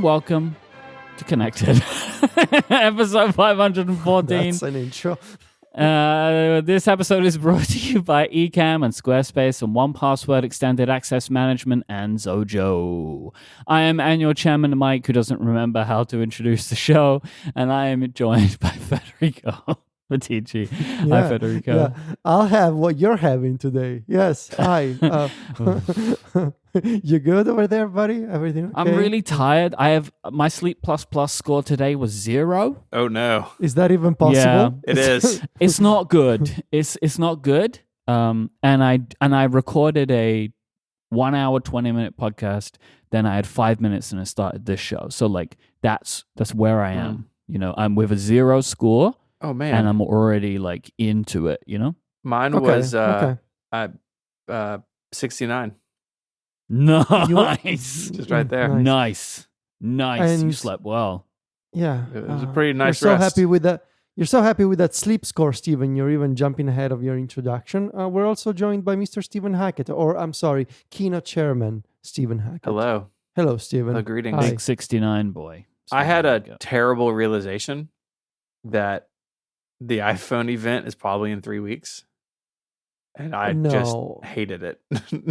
welcome to Connected, episode 514. That's an intro. This episode is brought to you by Ecamm and Squarespace and 1Password Extended Access Management and Zojo. I am annual chairman Mike, who doesn't remember how to introduce the show, and I am joined by Federico Matici. Hi, Federico. Yeah. I'll have what you're having today. Yes. Hi. You good over there, buddy? Everything okay? I'm really tired. I have my Sleep Plus score today was 0. Oh no. Is that even possible? Yeah. It is. It's not good. It's not good. And I recorded a 1 hour 20-minute podcast. Then I had 5 minutes and I started this show. So like that's where I am. You know, I'm with a 0 score. Oh man. And I'm already like into it. You know. Mine was 69. Nice. Just right there. Nice. You And- slept well. Yeah. It was a pretty nice You're so rest. happy with that. You're so happy with that sleep score, Stephen. You're even jumping ahead of your introduction. We're also joined by Mr. Stephen Hackett, or I'm sorry, keynote chairman Stephen Hackett. Hello. Hello, Stephen. Hello, greetings. Hi. Big 69 boy. I had a There you go. terrible realization that the iPhone event is probably in 3 weeks. And I just No. hated it.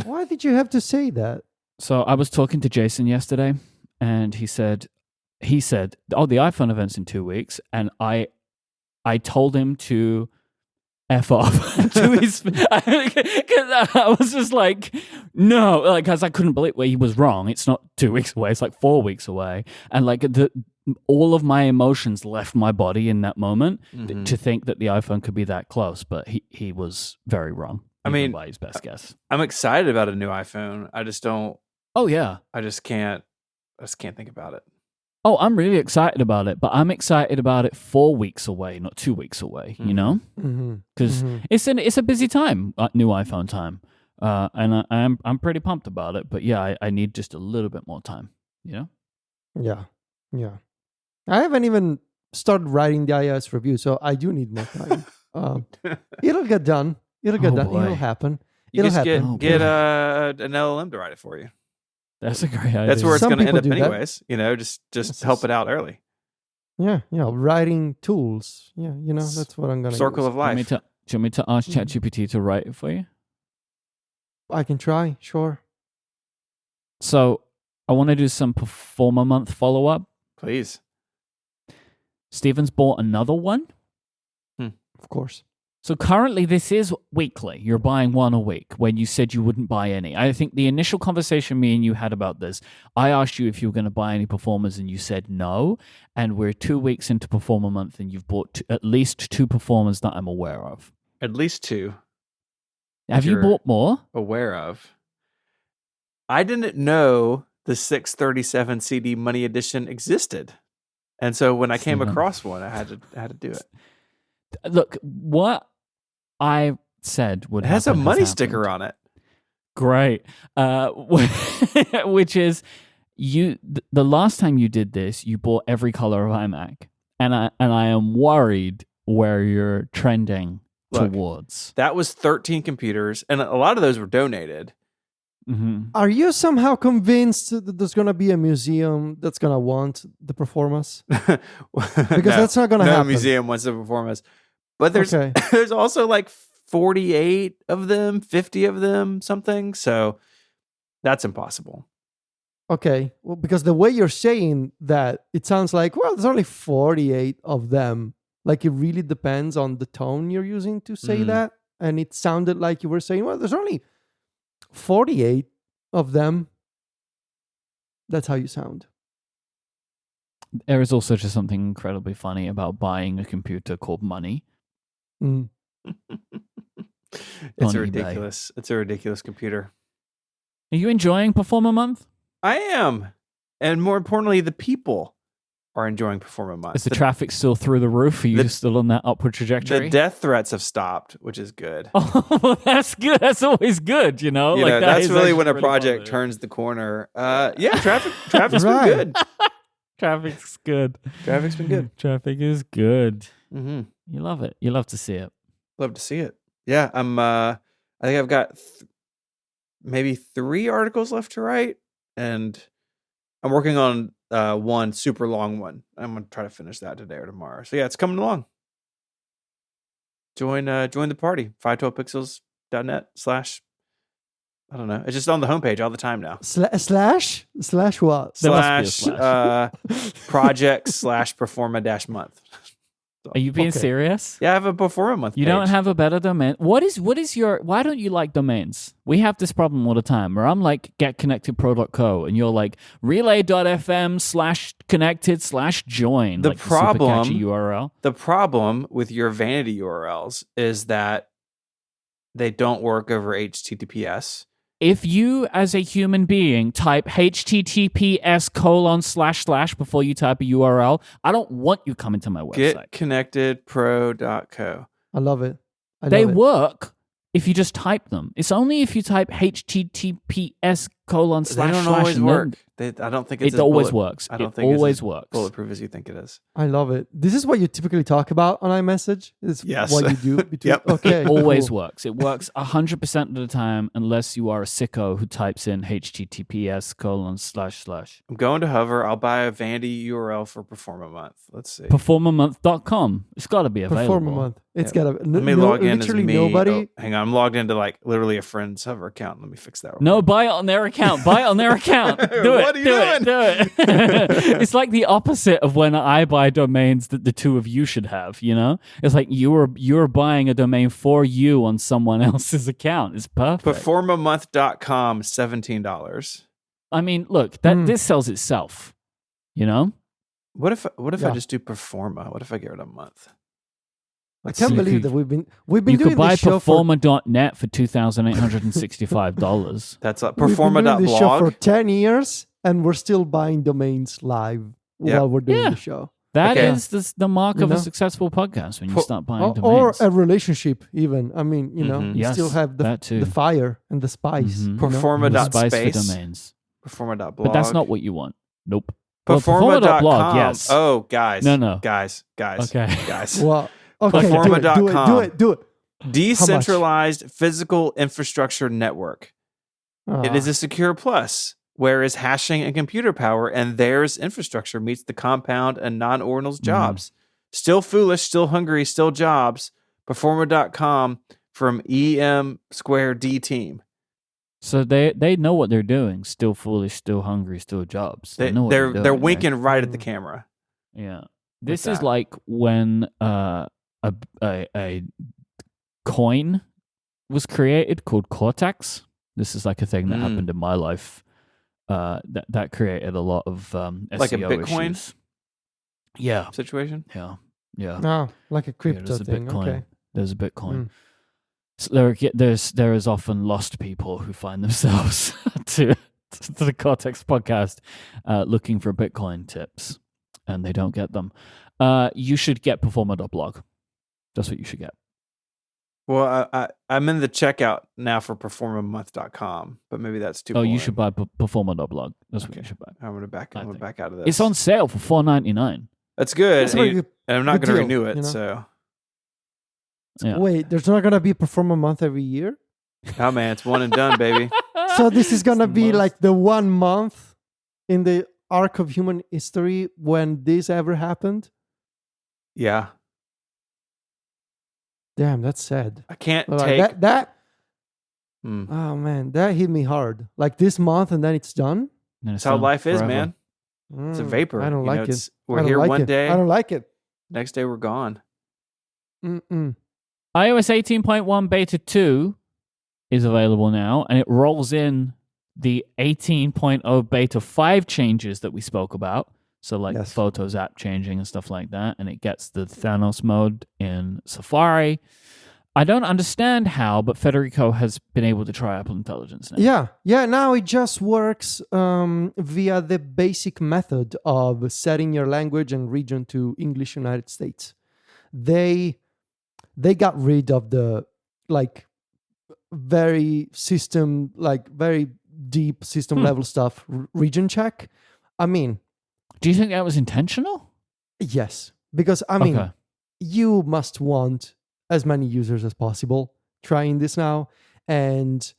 Why did you have to say that? So I was talking to Jason yesterday, and he said, "Oh, the iPhone event's in 2 weeks," and I told him to F off to his, because I was just like, no, like, because I couldn't believe he was wrong. It's not 2 weeks away; it's like 4 weeks away, and like all of my emotions left my body in that moment Mhm. to think that the iPhone could be that close, but he was very wrong. I even mean, by his best guess. I'm excited about a new iPhone. I just can't think about it. Oh, I'm really excited about it, but I'm excited about it 4 weeks away, not 2 weeks away, you know? Mm-hmm. Because it's a busy time, new iPhone time. And I'm pretty pumped about it, but yeah, I need just a little bit more time, you know? Yeah. I haven't even started writing the iOS review, so I do need more time. It'll get done. It'll get Oh, done. boy. It'll happen. You It'll just happen. get Oh, an LLM to write it for you. That's a great idea. That's where it's Some going to end people up do that. anyways. You know, just This help is- it out early. Yeah, writing tools. Yeah, that's what I'm gonna Circle use. of Do you want me life. to, do you want me to ask Mm. ChatGPT to write it for you? I can try, sure. So I want to do some Performer Month follow-up. Please. Steven's bought another one. Of course. So currently this is weekly. You're buying one a week when you said you wouldn't buy any. I think the initial conversation me and you had about this, I asked you if you were going to buy any Performers and you said no. And we're 2 weeks into Performer Month and you've bought at least 2 Performers that I'm aware of. At least 2 Have you Sure. bought more? aware of. I didn't know the 637 CD Money Edition existed. And so when I came Steven. across one, I had to do it. Look, what I said would It has a happen money happened. sticker on it. Great. Which is the last time you did this, you bought every color of iMac. And I am worried where you're trending Look. towards. That was 13 computers, and a lot of those were donated. Mm-hmm. Are you somehow convinced that there's gonna be a museum that's gonna want the Performance? Because that's not gonna no happen. museum wants to perform us. But there's Okay. there's also like 48 of them, 50 of them, something. So that's impossible. Okay. Well, because the way you're saying that, it sounds like, well, there's only 48 of them. Like it really depends on the tone you're using to say Mm. that. And it sounded like you were saying, well, there's only 48 of them. That's how you sound. There is also just something incredibly funny about buying a computer called money. Mm. It's On eBay. ridiculous. It's a ridiculous computer. Are you enjoying Performer Month? I am. And more importantly, the people are enjoying Performance Month. Is the traffic still through the roof? Are you the- still on that upward trajectory? The death threats have stopped, which is good. Oh, well, that's good. That's always good, you know? You Like know, that that's is really actually when a really project positive. turns the corner. Yeah, traffic's Right. been good. Traffic's good. Traffic's been good. Traffic is good. Mm-hmm. You love it. You love to see it. Love to see it. Yeah, I think I've got maybe 3 articles left to write, and I'm working on one super long one. I'm gonna try to finish that today or tomorrow. So yeah, it's coming along. Join the party. 512pixels.net/ I don't know. It's just on the homepage all the time now. Slash what? There must be a Slash projects/performa-month. Are you being Okay. serious? Yeah, I have a Performa month. You page. don't have a better domain. What is your? Why don't you like domains? We have this problem all the time where I'm like getconnectedpro.co and you're like relay.fm/connected/join. The like the super catchy problem- URL. The problem with your vanity URLs is that they don't work over HTTPS. If you, as a human being, type https:// before you type a URL, I don't want you coming to my website. Getconnectedpro.co. I love it. They work if you just type them. It's only if you type https:// They don't always and then- work. I don't think it's It as always bullet- works. I don't It think it's always as works. bulletproof as you think it is. I love it. This is what you typically talk about on iMessage. It's Yes. what you do between. Yep. Okay. It always cool. works. It works 100% of the time, unless you are a sicko who types in https://. I'm going to Hover. I'll buy a vanity URL for Performa month. Let's see. Performamonth.com. It's got to be available. Perform a month. It's Yeah. gotta. Let me log in as literally me. nobody. Oh, hang on. I'm logged into like literally a friend's Hover account. Let me fix that. real No, quick. buy it on their account. Buy it on their account. Do it. What are you do doing? it. Do it. It's like the opposite of when I buy domains that the two of you should have. You know, it's like you're buying a domain for you on someone else's account. It's perfect. Performamonth.com, $17. I mean, look, this sells itself. You know, What if I Yeah. just do Performa? What if I give it a month? I Let's can't see. believe that we've been you doing could buy this show for Performa.net for $2,865. That's we've been doing this show for Performa.blog. 10 years and we're still buying domains live Yeah. while we're doing Yeah. the show. That Okay. is the mark You of a know? successful podcast when you Po- start buying Or domains. a relationship, even. I mean, you know, Mhm. you still Yes, have that too. the fire and the spice. Mhm. you know? The Performa.space. spice for domains. Performa.blog. But that's not what you want. Nope. Well, Performa.com. Performa.blog, yes. Oh, guys. No. Guys. Okay. Guys. Well, okay, Performa.com. do it. Decentralized physical infrastructure network. It Ah, is a secure plus, whereas hashing and computer power and theirs infrastructure meets the compound and non-ordinals jobs. Still foolish, still hungry, still jobs. Performa.com from EM Square D team. So they know what they're doing. Still foolish, still hungry, still jobs. They know what They're doing, right? winking right at the camera. Yeah. This is that. like when a coin was created called Cortex. This is like a thing that happened in my life. That created a lot of SEO Like a Bitcoin? issues. Yeah. Situation. Yeah. Yeah. no, like a crypto there's a thing. Bitcoin. Okay. There's a Bitcoin. Mm. So there is often lost people who find themselves to the Cortex podcast looking for Bitcoin tips, and they don't get them. You should get Performa.blog. That's what you should get. Well, I'm in the checkout now for performamonth.com, but maybe that's too. Oh, you boring. should buy Performa.blog. That's what Okay. you should buy. I'm gonna back I think. out of this. It's on sale for $4.99. That's good. That's a very good. and I'm not good gonna deal, renew it. you know? So, Yeah. Wait, there's not gonna be a Performa month every year. oh man, it's one and done, baby. So this is gonna It's the be most- like the 1 month in the arc of human history when this ever happened. Yeah, Damn, that's sad. I can't Like, take. that. Hmm. Oh man, that hit me hard. Like this month and then it's done. And it's That's how done life is, forever. man. It's a vapor. I don't You know, like it. it's- I We're don't here like one it. day. I don't like it. Next day we're gone. Mm-mm. iOS 18.1 Beta 2 is available now, and it rolls in the 18.0 Beta 5 changes that we spoke about. So, like Yes. Photos app changing and stuff like that, and it gets the Thanos mode in Safari. I don't understand how, but Federico has been able to try Apple Intelligence now. Yeah. Now it just works via the basic method of setting your language and region to English United States. They got rid of the like very deep system level stuff. Region check. I mean, Do you think that was intentional? yes, because I mean, Okay. you must want as many users as possible trying this now, and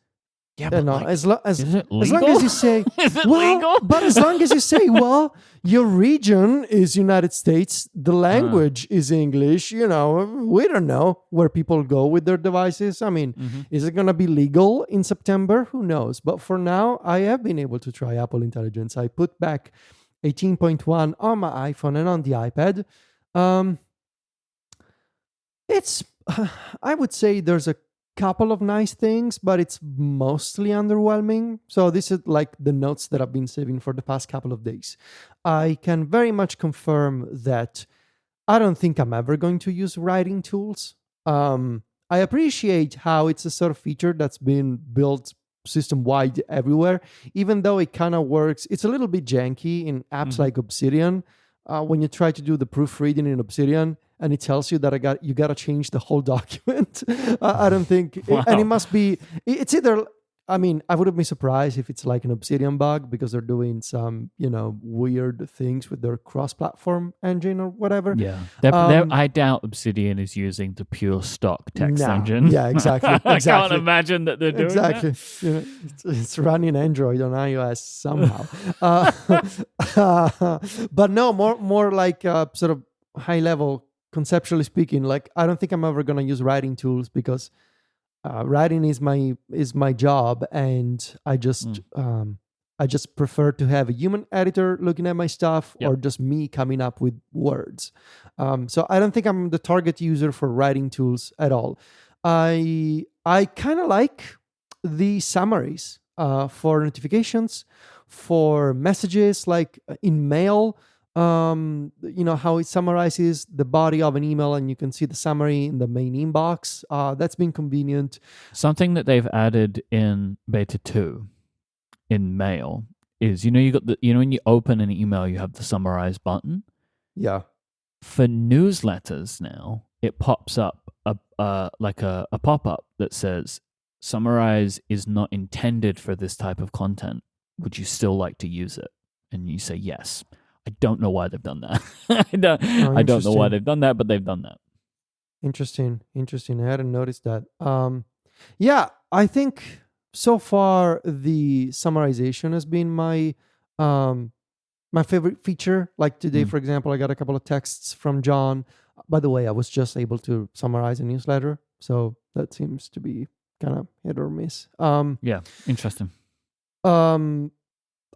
Yeah, You but know, like, as long is it as long legal? as you say, Is it well, legal? but as long as you say, well, your region is United States, the language is English, you know, we don't know where people go with their devices. I mean, Mhm. is it going to be legal in September? Who knows? But for now, I have been able to try Apple Intelligence. I put back 18.1 on my iPhone and on the iPad. It's, I would say there's a couple of nice things, but it's mostly underwhelming. So this is like the notes that I've been saving for the past couple of days. I can very much confirm that I don't think I'm ever going to use writing tools. I appreciate how it's a sort of feature that's been built system wide everywhere, even though it kind of works. It's a little bit janky in apps like Obsidian. When you try to do the proofreading in Obsidian, and it tells you that you got to change the whole document. I don't think, and it must be. It's either. I mean, I wouldn't be surprised if it's like an Obsidian bug because they're doing some, weird things with their cross-platform engine or whatever. Yeah, I doubt Obsidian is using the pure stock text No. engine. Yeah, exactly. I can't imagine that they're doing Exactly. that. You know, it's running Android on iOS somehow. But no, more like sort of high level, conceptually speaking. Like I don't think I'm ever gonna use writing tools because writing is my job, and I just prefer to have a human editor looking at my stuff, Yep. or just me coming up with words. So I don't think I'm the target user for writing tools at all. I kind of like the summaries for notifications, for messages, like in mail. How it summarizes the body of an email and you can see the summary in the main inbox. That's been convenient. Something that they've added in beta 2 in mail is you got when you open an email you have the summarize button. Yeah. For newsletters now, it pops up a pop-up that says summarize is not intended for this type of content. Would you still like to use it? And you say yes. I don't know why they've done that. I don't know why they've done that, but they've done that. Interesting. I hadn't noticed that. Yeah, I think so far the summarization has been my favorite feature. Like today, for example, I got a couple of texts from John. By the way, I was just able to summarize a newsletter, so that seems to be kind of hit or miss. Yeah, interesting.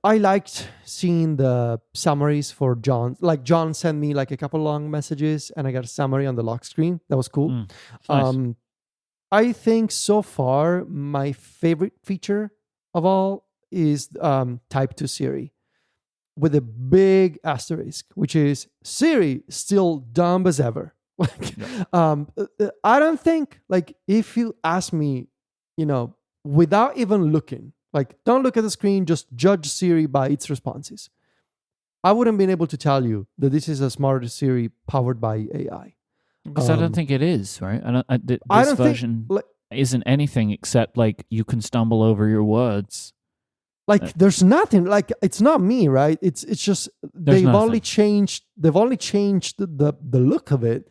I liked seeing the summaries for John. Like John sent me like a couple long messages and I got a summary on the lock screen. That was cool. Nice. I think so far my favorite feature of all is type to Siri with a big asterisk, which is Siri still dumb as ever. I don't think, like, if you ask me, without even looking, like, don't look at the screen, just judge Siri by its responses, I wouldn't been able to tell you that this is a smarter Siri powered by AI. Because I don't think it is, right? This don't version think, isn't anything except, like, you can stumble over your words. Like, there's nothing. Like, it's not me, right? It's just they've only changed the look of it.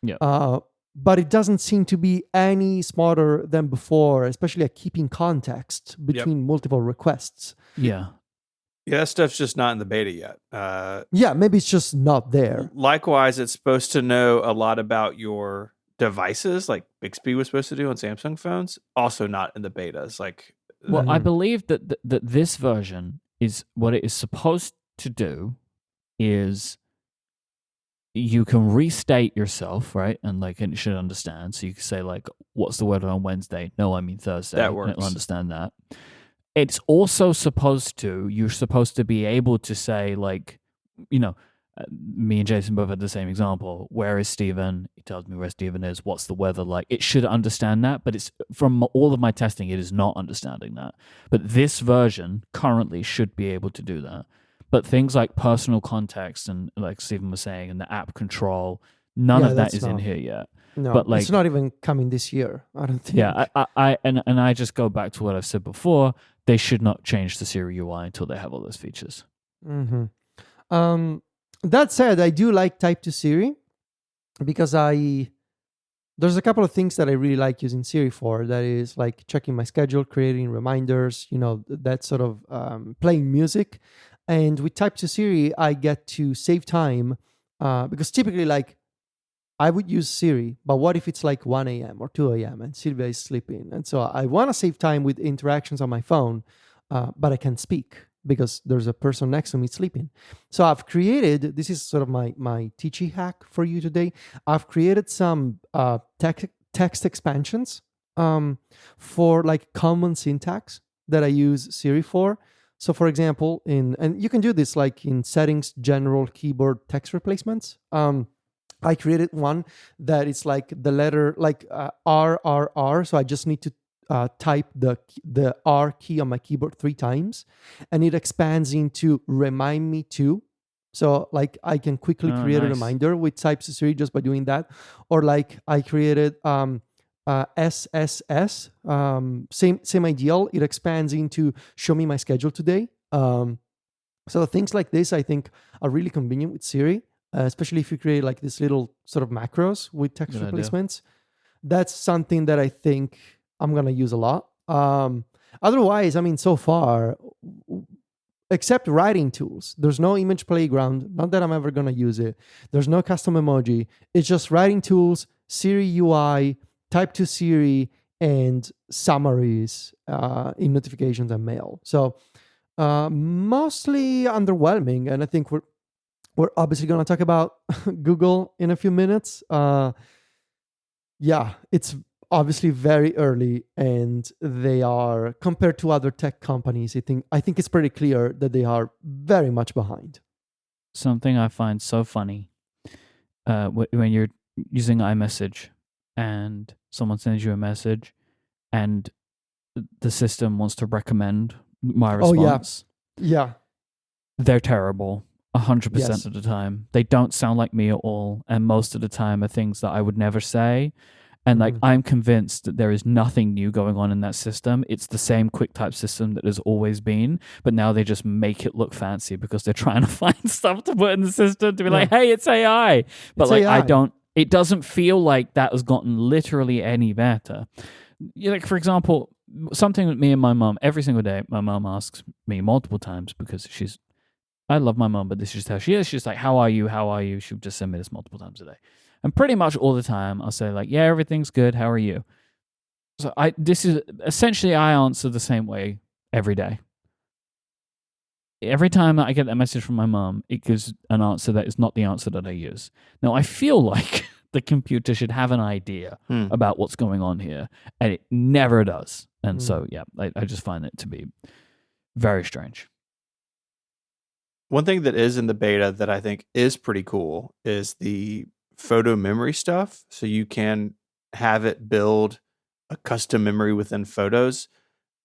Yeah. But it doesn't seem to be any smarter than before, especially at keeping context between multiple requests. Yeah. Yeah, that stuff's just not in the beta yet. Maybe it's just not there. Likewise, it's supposed to know a lot about your devices, like Bixby was supposed to do on Samsung phones. Also not in the betas. Like, well, I believe that this version is what it is supposed to do is you can restate yourself, right? And it should understand. So you can say, like, what's the word on Wednesday? No, I mean Thursday. That works. It'll understand that. It's also you're supposed to be able to say, like, me and Jason both had the same example. Where is Stephen? He tells me where Stephen is. What's the weather like? It should understand that, but it's from all of my testing, it is not understanding that. But this version currently should be able to do that. But things like personal context and, like Stephen was saying, and the app control, none of that is in here yet. No, but it's not even coming this year, I don't think. Yeah, I just go back to what I've said before. They should not change the Siri UI until they have all those features. Mm-hmm. That said, I do like Type to Siri because I There's a couple of things that I really like using Siri for. That is like checking my schedule, creating reminders, that sort of playing music. And with Type to Siri, I get to save time because typically, like, I would use Siri, but what if it's like 1 a.m. or 2 a.m. and Silvia is sleeping? And so I want to save time with interactions on my phone, but I can't speak because there's a person next to me sleeping. So I've created, this is sort of my teachy hack for you today. I've created some text expansions for like common syntax that I use Siri for. So for example, and you can do this like in settings, general keyboard text replacements. I created one that is like the letter like RRR. So I just need to type the R key on my keyboard 3 times, and it expands into remind me to. So like I can quickly create a reminder with Type to Siri just by doing that. Or like I created SSS, same ideal. It expands into show me my schedule today. So things like this I think are really convenient with Siri. Especially if you create like this little sort of macros with text Good replacements. That's something that I think I'm going to use a lot. Otherwise, I mean, so far, except writing tools, there's no image playground. Not that I'm ever going to use it. There's no custom emoji. It's just writing tools, Siri UI, Type to Siri, and summaries in notifications and mail. So mostly underwhelming. And I think we're obviously going to talk about Google in a few minutes. It's obviously very early, and they are, compared to other tech companies, I think it's pretty clear that they are very much behind. Something I find so funny when you're using iMessage and someone sends you a message and the system wants to recommend my response. Yeah. They're terrible. 100% of the time. They don't sound like me at all. And most of the time are things that I would never say. And like, I'm convinced that there is nothing new going on in that system. It's the same QuickType system that has always been, but now they just make it look fancy because they're trying to find stuff to put in the system to be like, hey, it's AI. But it's like, AI. It doesn't feel like that has gotten literally any better. Like, for example, something with me and my mom, every single day, my mom asks me multiple times because I love my mom, but this is just how she is. She's like, how are you? How are you? She'll just send me this multiple times a day. And pretty much all the time, I'll say like, yeah, everything's good. How are you? So this is essentially, I answer the same way every day. Every time I get that message from my mom, it gives an answer that is not the answer that I use. Now, I feel like the computer should have an idea about what's going on here, and it never does. And so, I just find it to be very strange. One thing that is in the beta that I think is pretty cool is the photo memory stuff. So you can have it build a custom memory within photos.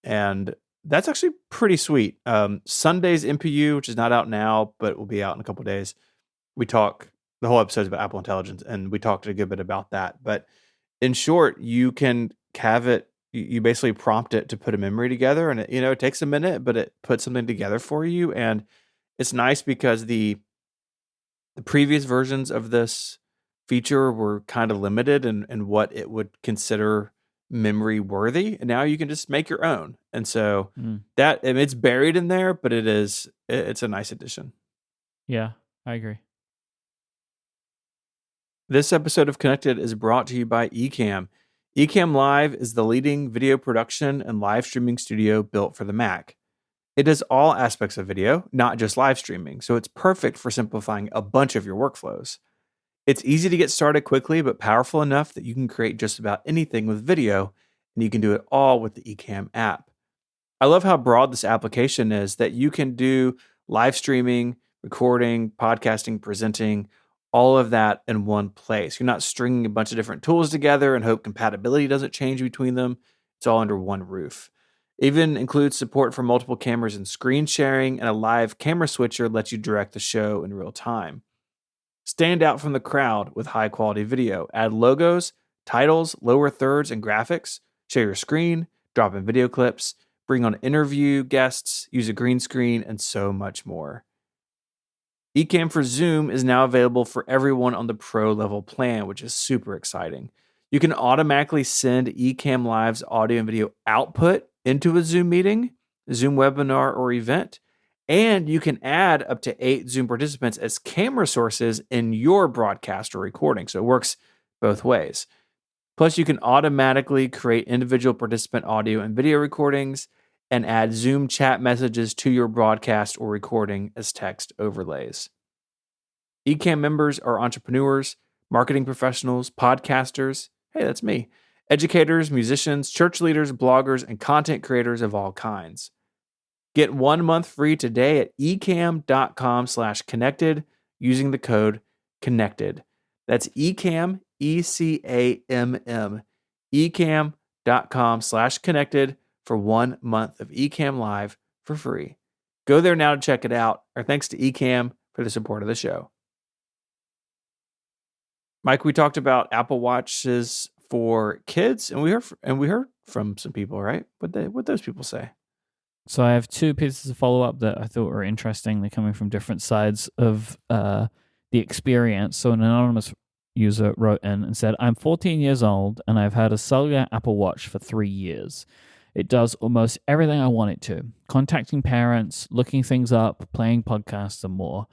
And that's actually pretty sweet. Sunday's MPU, which is not out now, but will be out in a couple of days. The whole episode is about Apple Intelligence, and we talked a good bit about that. But in short, you can have it, you basically prompt it to put a memory together, and it takes a minute, but it puts something together for you. And it's nice because the previous versions of this feature were kind of limited in what it would consider memory worthy, and now you can just make your own. And so it's buried in there, but it's a nice addition. Yeah, I agree. This episode of Connected is brought to you by Ecamm. Ecamm Live is the leading video production and live streaming studio built for the Mac. It does all aspects of video, not just live streaming, so it's perfect for simplifying a bunch of your workflows. It's easy to get started quickly, but powerful enough that you can create just about anything with video, and you can do it all with the Ecamm app. I love how broad this application is, that you can do live streaming, recording, podcasting, presenting, all of that in one place. You're not stringing a bunch of different tools together and hope compatibility doesn't change between them. It's all under one roof. Even includes support for multiple cameras and screen sharing, and a live camera switcher lets you direct the show in real time. Stand out from the crowd with high quality video. Add logos, titles, lower thirds, and graphics. Share your screen, drop in video clips, bring on interview guests, use a green screen, and so much more. Ecamm for Zoom is now available for everyone on the pro level plan, which is super exciting. You can automatically send Ecamm Live's audio and video output into a Zoom meeting, Zoom webinar, or event. And you can add up to 8 Zoom participants as camera sources in your broadcast or recording. So it works both ways. Plus, you can automatically create individual participant audio and video recordings and add Zoom chat messages to your broadcast or recording as text overlays. Ecamm members are entrepreneurs, marketing professionals, podcasters. Hey, that's me. Educators, musicians, church leaders, bloggers, and content creators of all kinds. Get 1 month free today at ecamm.com/connected using the code CONNECTED. That's Ecamm, ECAMM, ecamm.com/connected for 1 month of Ecamm Live for free. Go there now to check it out. Our thanks to Ecamm for the support of the show. Mike, we talked about Apple Watches for kids, and we heard from some people, right? What those people say? So I have 2 pieces of follow-up that I thought were interesting. They're coming from different sides of the experience. So an anonymous user wrote in and said, I'm 14 years old, and I've had a cellular Apple Watch for 3 years. It does almost everything I want it to. Contacting parents, looking things up, playing podcasts, and more.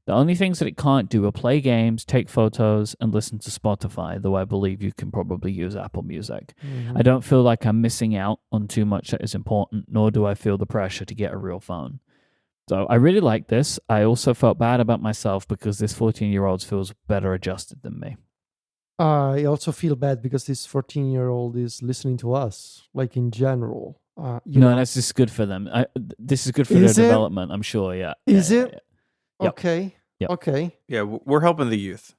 The only things that it can't do are play games, take photos, and listen to Spotify, though I believe you can probably use Apple Music. Mm-hmm. I don't feel like I'm missing out on too much that is important, nor do I feel the pressure to get a real phone. So I really like this. I also felt bad about myself because this 14-year-old feels better adjusted than me. I also feel bad because this 14-year-old is listening to us, like in general. That's just good for them. This is good for their development, I'm sure, yeah. Is it? Yeah. Yep. Okay. Yep. Okay. Yeah, we're helping the youth.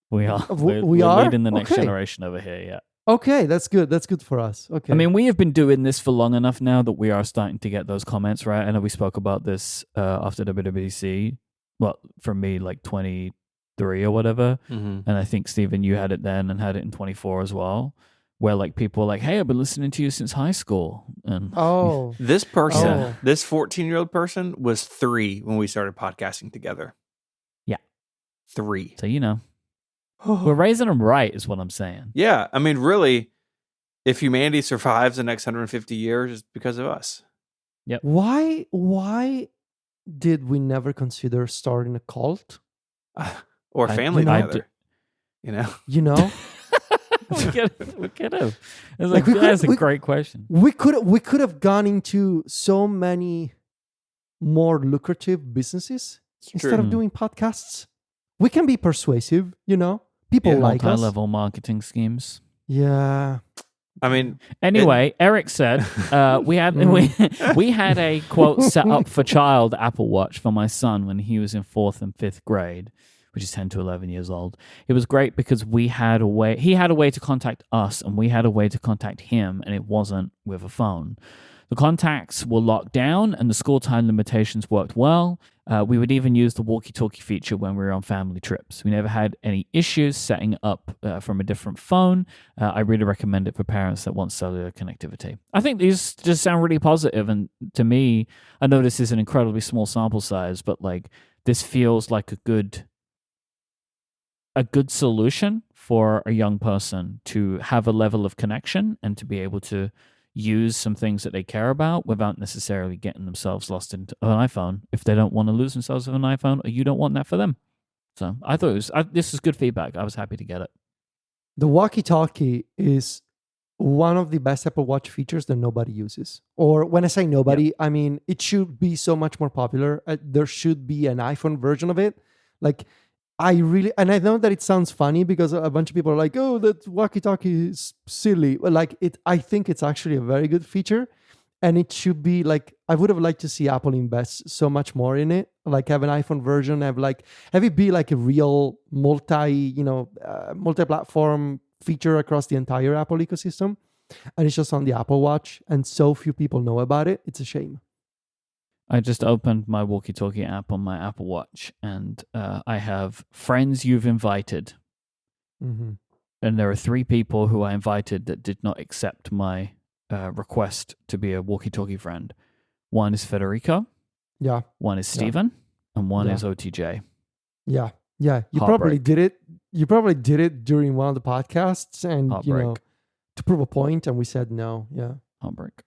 We are. We are leading the next Okay. generation over here, yeah. Okay, that's good. That's good for us. Okay. I mean, we have been doing this for long enough now that we are starting to get those comments, right? I know we spoke about this after WWDC. Well, for me, like 23 or whatever. Mm-hmm. And I think, Stephen, you had it then and had it in 24 as well, where like people were like, hey, I've been listening to you since high school. And oh, This person, Oh. this 14-year-old person was 3 when we started podcasting together. Yeah. 3. so, we're raising them right is what I'm saying. Yeah, I mean, really, if humanity survives the next 150 years, it's because of us. why did we never consider starting a cult? Or I- family you know- together. You know? You know, we could have. It's Like, we could- that's a we- great question. we could have gone into so many more lucrative businesses instead true. of doing podcasts. We can be persuasive, People Yeah, like us. Multi-level marketing schemes. Yeah. I mean, Anyway, Eric said we had a quote set up for child Apple Watch for my son when he was in 4th and 5th grade, which is 10 to 11 years old. It was great because he had a way to contact us and we had a way to contact him, and it wasn't with a phone. The contacts were locked down and the school time limitations worked well. We would even use the walkie-talkie feature when we were on family trips. We never had any issues setting up from a different phone. I really recommend it for parents that want cellular connectivity. I think these just sound really positive, and to me, I know this is an incredibly small sample size, but like this feels like a good solution for a young person to have a level of connection and to be able to use some things that they care about without necessarily getting themselves lost into an iPhone if they don't want to lose themselves with an iPhone or you don't want that for them. So I thought this was good feedback. I was happy to get it. The walkie-talkie is one of the best Apple Watch features that nobody uses. Or when I say nobody, I mean it should be so much more popular. There should be an iPhone version of it. Like, and I know that it sounds funny because a bunch of people are like, oh, that walkie-talkie is silly. But I think it's actually a very good feature. And it should be like, I would have liked to see Apple invest so much more in it. Like have an iPhone version, have it be like a real multi-platform feature across the entire Apple ecosystem. And it's just on the Apple Watch. And so few people know about it. It's a shame. I just opened my walkie-talkie app on my Apple Watch, and I have friends you've invited. Mm-hmm. And there are 3 people who I invited that did not accept my request to be a walkie-talkie friend. One is Federico. Yeah. One is Stephen. And one Yeah. is OTJ. Yeah. Yeah, you probably Heartbreak. did it. You probably did it during one of the podcasts, and Heartbreak. to prove a point, and we said no. Yeah, Heartbreak.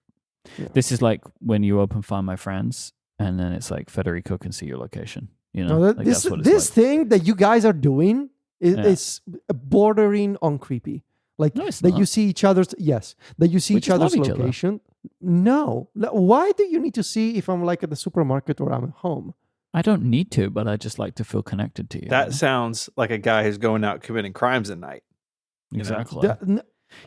Yeah. This is like when you open Find My Friends, and then it's like Federico can see your location. You know, no, like this that's what it's this like. thing that you guys are doing Yeah. is bordering on creepy. Like No, it's that not. you see each other's that you see We each just other's love each other. location. No, why do you need to see if I'm like at the supermarket or I'm at home? I don't need to, but I just like to feel connected to you. That sounds like a guy who's going out committing crimes at night. know? exactly.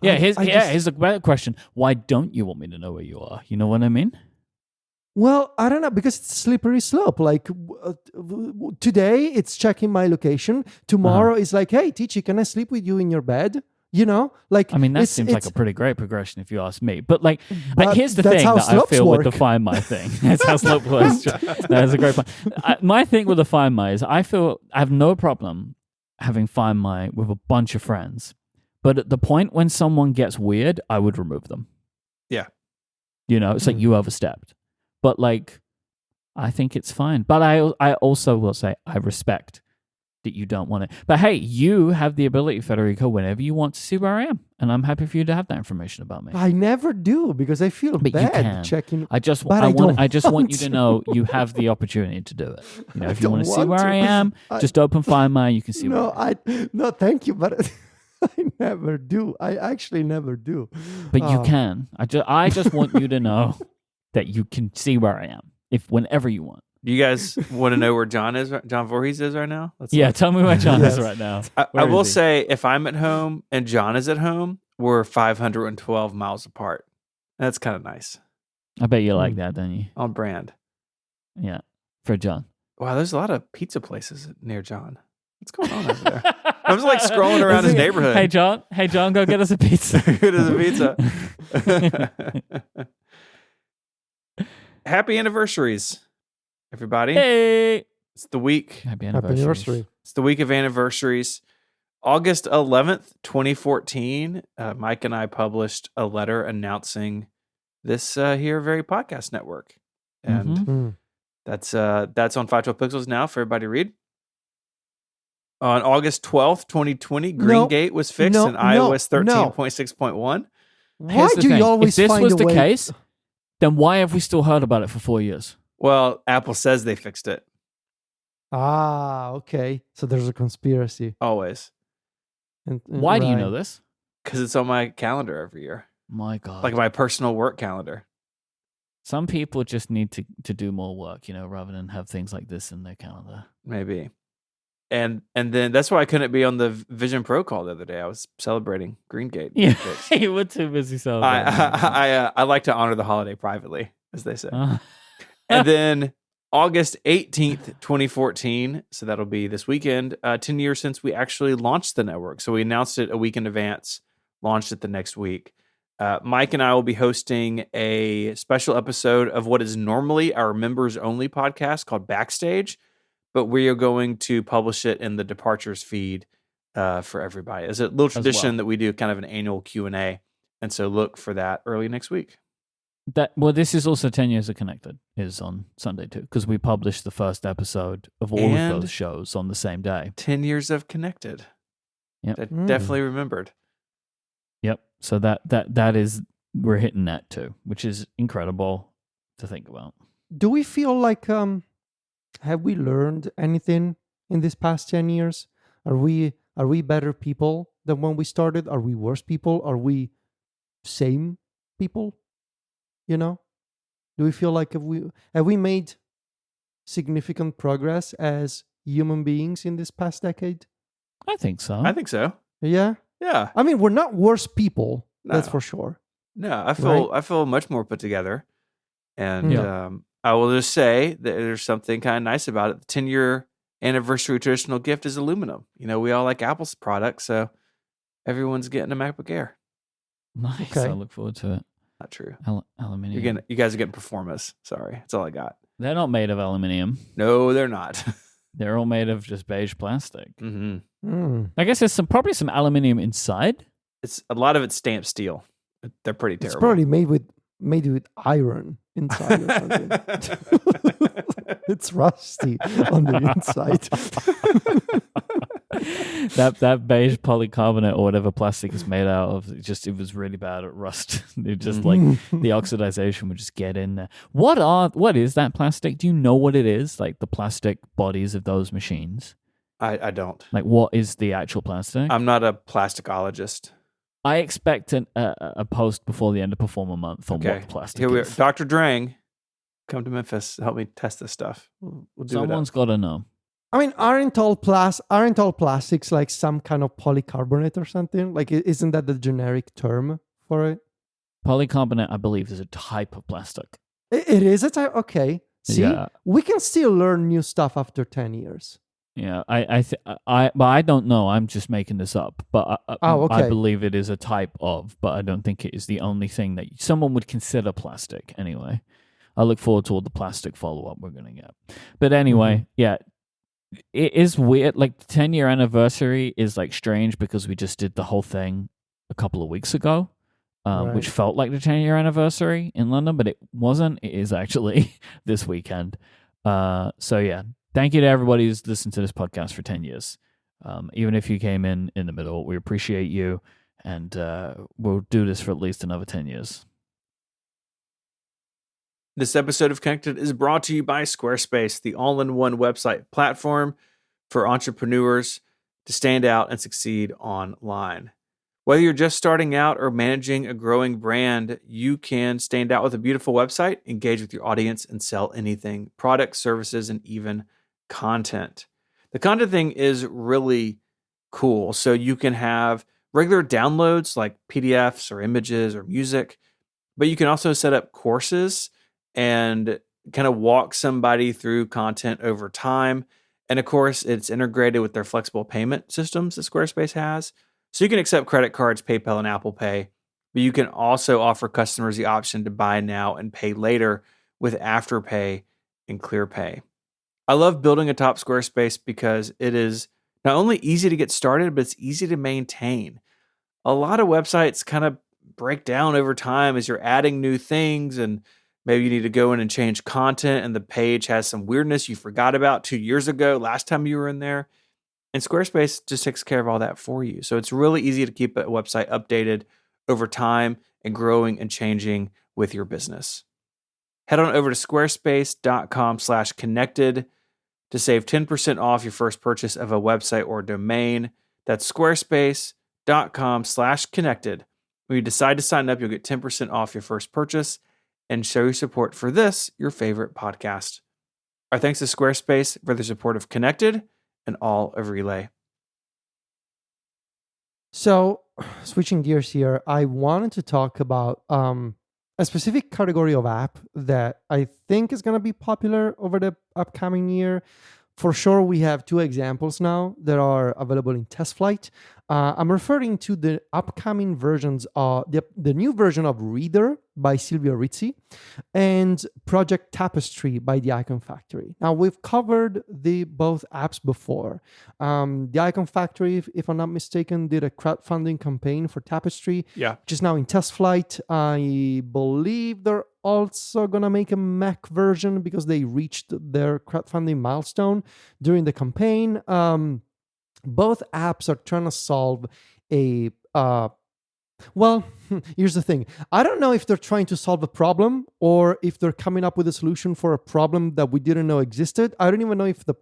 Yeah, Here's the better question. Why don't you want me to know where you are? You know what I mean? Well, I don't know, because it's a slippery slope. Like today, it's checking my location. Tomorrow, it's like, hey, Tichi, can I sleep with you in your bed? You know, like I mean, that it's- seems like it's- a pretty great progression if you ask me. But like, But here's the that's thing how that I slopes feel with the work. Find My thing. That's how slope works. That is a great point. My thing with the Find My is I feel I have no problem having Find My with a bunch of friends. But at the point when someone gets weird, I would remove them. Yeah. You know, it's like you overstepped. But like, I think it's fine. But I also will say I respect that you don't want it. But hey, you have the ability, Federico, whenever you want to see where I am. And I'm happy for you to have that information about me. I never do because I feel But you bad can. checking. I just But I I want don't I just want want you to to. know you have the opportunity to do it. You know, if you don't want to see want where to. I am, I- just open Find My, you can see No, where no, thank you, but I never do. I actually never do. But you Oh. can. I just want you to know that you can see where I am whenever you want. Do you guys want to know where John is? John Voorhees is right now? Let's Yeah, look. tell me where John Yes. is right now. I Where will is he? say, if I'm at home and John is at home, we're 512 miles apart. That's kind of nice. I bet you like Hmm. that, don't you? On brand. Yeah. For John. Wow, there's a lot of pizza places near John. What's going on over there? I was like scrolling around his neighborhood. Hey John, go get us a pizza. Good as a pizza. Happy anniversaries, everybody. Hey. It's the week. Happy Happy anniversary. anniversary. It's the week of anniversaries. August 11th, 2014, Mike and I published a letter announcing this here very podcast network. And Mhm. Mm. that's on 512 Pixels now for everybody to read. On August 12th, 2020, No, Greengate was fixed no, in no, iOS no. 13.6.1. Why Here's the do thing. you always if this find was a the way? case, then why have we still heard about it for 4 years? Well, Apple says they fixed it. Ah, okay. So there's a conspiracy. Always. Why do you right. know this? Because it's on my calendar every year. My God. Like my personal work calendar. Some people just need to do more work, you know, rather than have things like this in their calendar. Maybe. And then that's why I couldn't be on the Vision Pro call the other day. I was celebrating Greengate. Yeah, fixed. you were too busy celebrating. I like to honor the holiday privately, as they say. Uh, And then August 18th, 2014. So that'll be this weekend. 10 years since we actually launched the network. So we announced it a week in advance, launched it the next week. Mike and I will be hosting a special episode of what is normally our members only podcast called Backstage, but we are going to publish it in the Departures feed for everybody. It's a little tradition well. that we do kind of an annual Q&A. And so look for that early next week. this is also 10 Years of Connected is on Sunday too, because we published the first episode of all And- of those shows on the same day. 10 years of Connected. Yep. I Mm. definitely remembered. Yep. So that is, we're hitting that too, which is incredible to think about. Do we feel like have we learned anything in this past 10 years? Are we better people than when we started? Are we worse people? Are we same people? You know? Do we feel like have we made significant progress as human beings in this past decade? I think so. I think so. Yeah. Yeah. I mean, we're not worse people, that's No. for sure. No, I feel much more put together. And Yeah. I will just say that there's something kind of nice about it. The 10-year anniversary traditional gift is aluminum. You know, we all like Apple's products, so everyone's getting a MacBook Air. Nice. Okay. I look forward to it. Not true. Aluminium. You guys are getting Performas. Sorry. That's all I got. They're not made of aluminium. No, they're not. They're all made of just beige plastic. hmm Mm. I guess there's probably some aluminium inside. It's a lot of it's stamped steel. They're pretty It's terrible. probably made with iron inside or something. It's rusty on the inside. that beige polycarbonate or whatever plastic is made out of, it was really bad at rust. It just like the oxidization would just get in there. What is that plastic? Do you know what it is? Like the plastic bodies of those machines? I don't. Like what is the actual plastic? I'm not a plasticologist. I expect a post before the end of Performer Month on what the plastic Here we are. is. Dr. Drang, come to Memphis. Help me test this stuff. We'll do Someone's got to know. I mean, aren't all plastics like some kind of polycarbonate or something? Like, isn't that the generic term for it? Polycarbonate, I believe, is a type of plastic. It is a type. Okay. See, Yeah. we can still learn new stuff after 10 years. Yeah, but I don't know. I'm just making this up. But Okay. I believe it is a type of, but I don't think it is the only thing that someone would consider plastic anyway. I look forward to all the plastic follow-up we're going to get. But anyway, yeah, it is weird. Like the 10-year anniversary is like strange because we just did the whole thing a couple of weeks ago, which felt like the 10-year anniversary in London, but it wasn't. It is actually this weekend. So yeah. Thank you to everybody who's listened to this podcast for 10 years. Even if you came in the middle, we appreciate you, and we'll do this for at least another 10 years. This episode of Connected is brought to you by Squarespace, the all-in-one website platform for entrepreneurs to stand out and succeed online. Whether you're just starting out or managing a growing brand, you can stand out with a beautiful website, engage with your audience, and sell anything, products, services, and even content. The content thing is really cool. So you can have regular downloads like PDFs or images or music, but you can also set up courses and kind of walk somebody through content over time. And of course, it's integrated with their flexible payment systems that Squarespace has. So you can accept credit cards, PayPal, and Apple Pay, but you can also offer customers the option to buy now and pay later with Afterpay and ClearPay. I love building atop Squarespace because it is not only easy to get started, but it's easy to maintain. A lot of websites kind of break down over time as you're adding new things, and maybe you need to go in and change content, and the page has some weirdness you forgot about 2 years ago, last time you were in there. And Squarespace just takes care of all that for you. So it's really easy to keep a website updated over time and growing and changing with your business. Head on over to squarespace.com/connected to save 10% off your first purchase of a website or domain. That's squarespace.com/connected. When you decide to sign up, you'll get 10% off your first purchase and show your support for this, your favorite podcast. Our thanks to Squarespace for their support of Connected and all of Relay. So, switching gears here, I wanted to talk about a specific category of app that I think is going to be popular over the upcoming year. For sure, we have two examples now that are available in test flight. I'm referring to the upcoming versions of the new version of Reader by Silvio Rizzi and Project Tapestry by the Icon Factory. Now, we've covered both apps before. The Icon Factory, if I'm not mistaken, did a crowdfunding campaign for Tapestry, which is now in test flight. I believe they're also going to make a Mac version because they reached their crowdfunding milestone during the campaign. Both apps are trying to solve a well, here's the thing. I don't know if they're trying to solve a problem or if they're coming up with a solution for a problem that we didn't know existed. I don't even know if the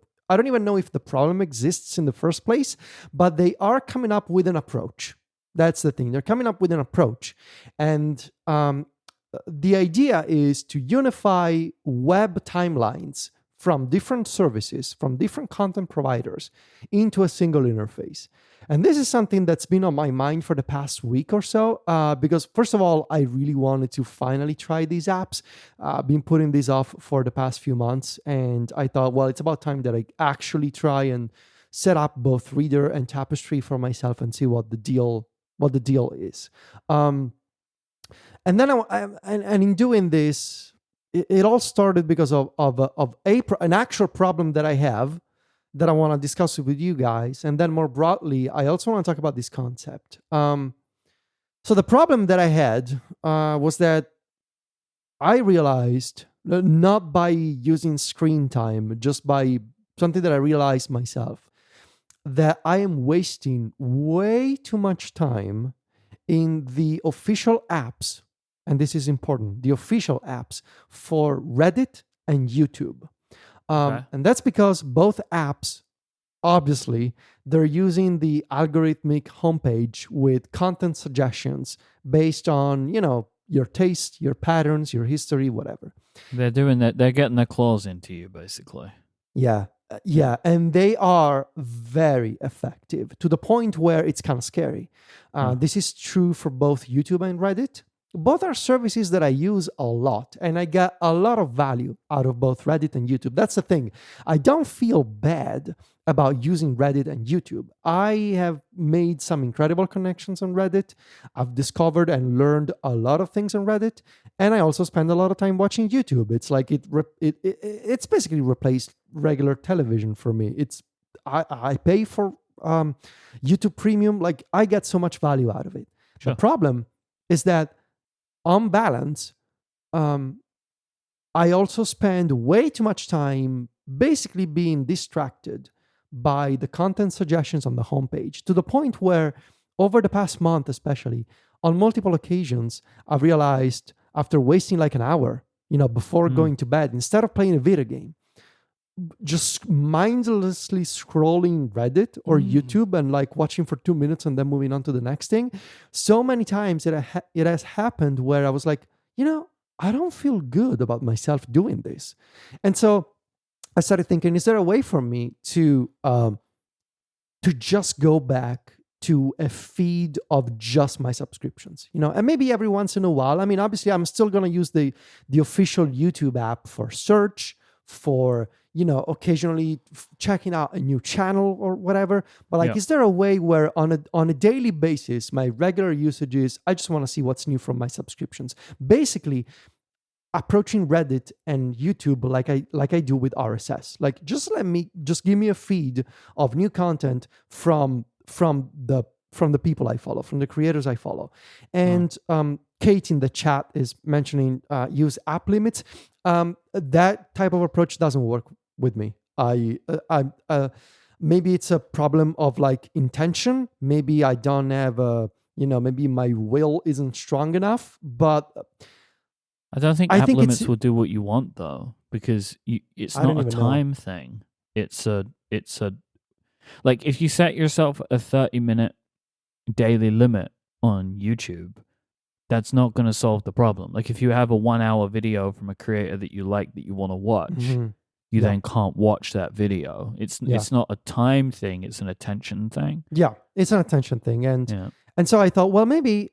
problem exists in the first place, but they are coming up with an approach. That's the thing. They're coming up with an approach. And the idea is to unify web timelines from different services, from different content providers into a single interface. And this is something that's been on my mind for the past week or so, because first of all, I really wanted to finally try these apps. I've been putting these off for the past few months, and I thought, well, it's about time that I actually try and set up both Reader and Tapestry for myself and see what the deal is. And then and in doing this, it all started because of an actual problem that I have that I want to discuss with you guys. And then more broadly, I also want to talk about this concept. So the problem that I had was that I realized not by using screen time, just by something that I realized myself, that I am wasting way too much time in the official apps, and this is important, the official apps for Reddit and YouTube. Okay. And that's because both apps, obviously, they're using the algorithmic homepage with content suggestions based on, your taste, your patterns, your history, whatever. They're doing that. They're getting their claws into you, basically. Yeah. Yeah. And they are very effective to the point where it's kind of scary. This is true for both YouTube and Reddit. Both are services that I use a lot, and I get a lot of value out of both Reddit and YouTube. That's the thing. I don't feel bad about using Reddit and YouTube. I have made some incredible connections on Reddit. I've discovered and learned a lot of things on Reddit, and I also spend a lot of time watching YouTube. It's like it's basically replaced regular television for me. I pay for YouTube Premium. Like, I get so much value out of it. Sure. The problem is that on balance, I also spend way too much time basically being distracted by the content suggestions on the homepage, to the point where over the past month, especially on multiple occasions, I've realized after wasting like an hour, before going to bed, instead of playing a video game, just mindlessly scrolling Reddit or YouTube and like watching for 2 minutes and then moving on to the next thing. So many times it has happened where I was like, I don't feel good about myself doing this. And so I started thinking, is there a way for me to just go back to a feed of just my subscriptions, and maybe every once in a while. I mean, obviously I'm still going to use the official YouTube app for search, for occasionally checking out a new channel or whatever. But is there a way where on a daily basis, my regular usage is, I just want to see what's new from my subscriptions, basically approaching Reddit and YouTube like I do with RSS. Like, just give me a feed of new content from the people I follow, from the creators I follow. And Kate in the chat is mentioning use app limits. That type of approach doesn't work with me. Maybe it's a problem of like intention. Maybe I don't have maybe my will isn't strong enough. But I don't think app limits will do what you want, though, because it's not a time thing. It's a like, if you set yourself a 30-minute daily limit on YouTube, that's not going to solve the problem. Like, if you have a 1-hour video from a creator that you like, that you want to watch, you then can't watch that video. It's not a time thing, it's an attention thing. Yeah, it's an attention thing. And so I thought, well, maybe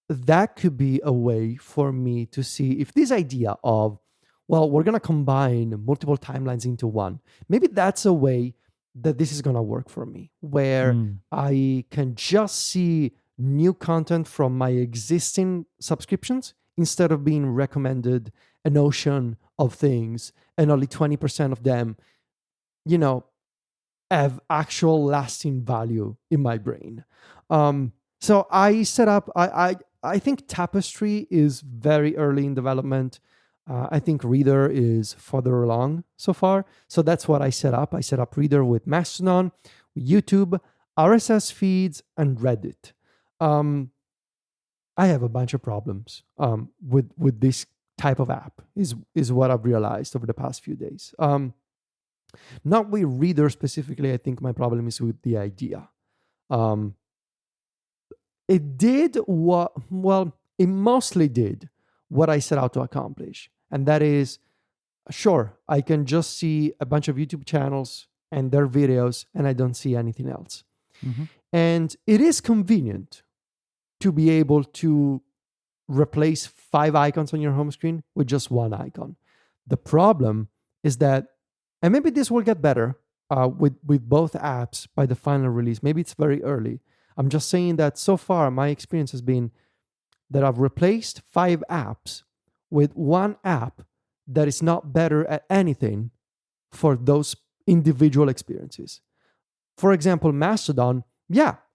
that could be a way for me to see if this idea of, well, we're going to combine multiple timelines into one, maybe that's a way that this is going to work for me, where I can just see new content from my existing subscriptions instead of being recommended an ocean of things and only 20% of them, have actual lasting value in my brain. So I set up, I think Tapestry is very early in development. I think Reader is further along so far. So that's what I set up. I set up Reader with Mastodon, YouTube, RSS feeds, and Reddit. I have a bunch of problems with this type of app, is what I've realized over the past few days. Not with Reader specifically. I think my problem is with the idea. It mostly did what I set out to accomplish. And that is, sure, I can just see a bunch of YouTube channels and their videos, and I don't see anything else. And it is convenient to be able to replace 5 icons on your home screen with just 1 icon. The problem is that, and maybe this will get better with both apps by the final release. Maybe it's very early. I'm just saying that so far, my experience has been that I've replaced 5 apps with 1 app that is not better at anything for those individual experiences. For example, Mastodon,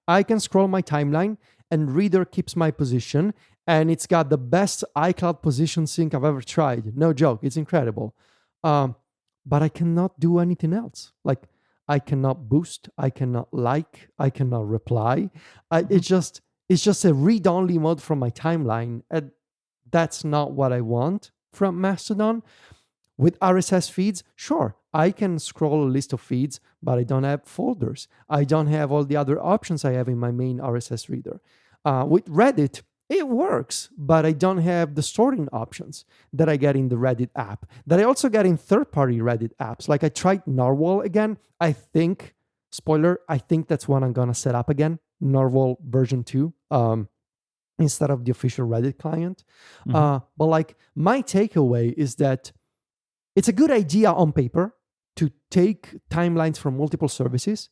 I can scroll my timeline and Reader keeps my position and it's got the best iCloud position sync I've ever tried. No joke, it's incredible. But I cannot do anything else. Like, I cannot boost, I cannot like, I cannot reply. It's just a read-only mode from my timeline, and that's not what I want from Mastodon. With RSS feeds, sure, I can scroll a list of feeds, but I don't have folders. I don't have all the other options I have in my main RSS reader. With Reddit, it works, but I don't have the sorting options that I get in the Reddit app, that I also get in third-party Reddit apps. Like, I tried Narwhal again. I think that's what I'm going to set up again, Narwhal version 2, instead of the official Reddit client. But like, my takeaway is that it's a good idea on paper to take timelines from multiple services.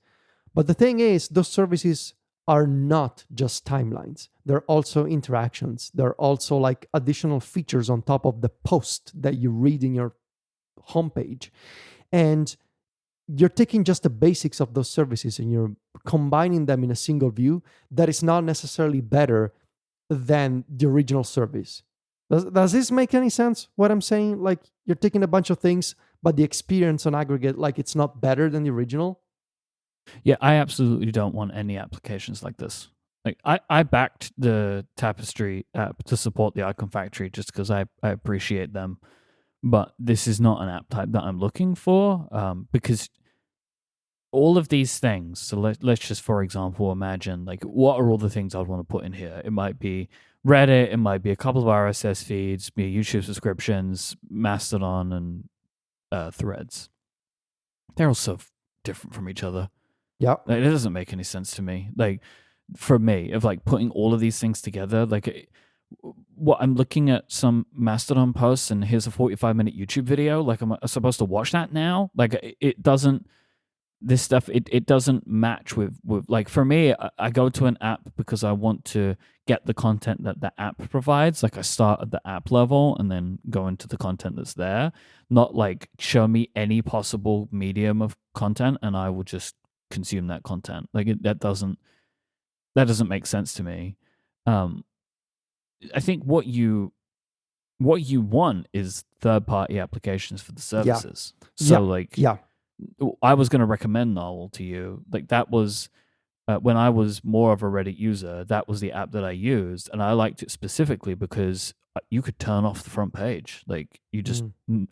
But the thing is, those services are not just timelines. They're also interactions. They're also like additional features on top of the post that you read in your homepage. And you're taking just the basics of those services and you're combining them in a single view that is not necessarily better than the original service. Does this make any sense, what I'm saying? Like, you're taking a bunch of things, but the experience on aggregate, like, it's not better than the original? Yeah, I absolutely don't want any applications like this. Like, I backed the Tapestry app to support the Icon Factory just because I appreciate them. But this is not an app type that I'm looking for, because all of these things, so let's just, for example, imagine, like, what are all the things I'd want to put in here? It might be Reddit, it might be a couple of RSS feeds, be YouTube subscriptions, Mastodon, and Threads. They're all so different from each other. Yeah. Like, it doesn't make any sense to me. Like, for me, of like putting all of these things together, like, what I'm looking at some Mastodon posts and here's a 45-minute YouTube video. Like, am I supposed to watch that now? Like, it doesn't. This stuff, it doesn't match with like, for me, I go to an app because I want to get the content that the app provides. Like, I start at the app level and then go into the content that's there, not like show me any possible medium of content and I will just consume that content. Like, that doesn't make sense to me. I think what you want is third-party applications for the services. Yeah. I was going to recommend Narwhal to you. Like, that was when I was more of a Reddit user, that was the app that I used, and I liked it specifically because you could turn off the front page. Like, you just,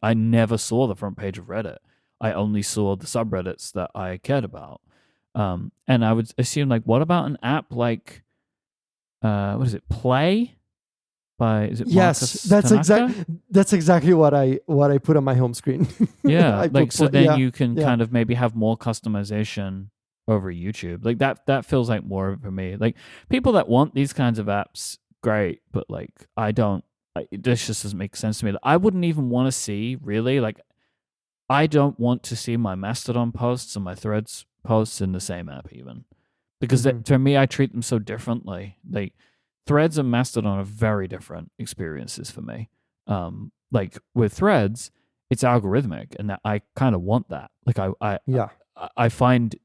I never saw the front page of Reddit. I only saw the subreddits that I cared about. And I would assume, like, what about an app like, what is it, Play? Is it yes, Marcus that's exactly what I put on my home screen. Yeah, like, so then you can kind of maybe have more customization over YouTube. Like, that feels like more for me. Like, people that want these kinds of apps, great, but like, I don't. This just doesn't make sense to me. I wouldn't even want to see, really. Like, I don't want to see my Mastodon posts and my Threads posts in the same app even, because to me, I treat them so differently. Like, Threads and Mastodon are very different experiences for me. Like, with Threads, it's algorithmic, and that I kind of want that. Like, I find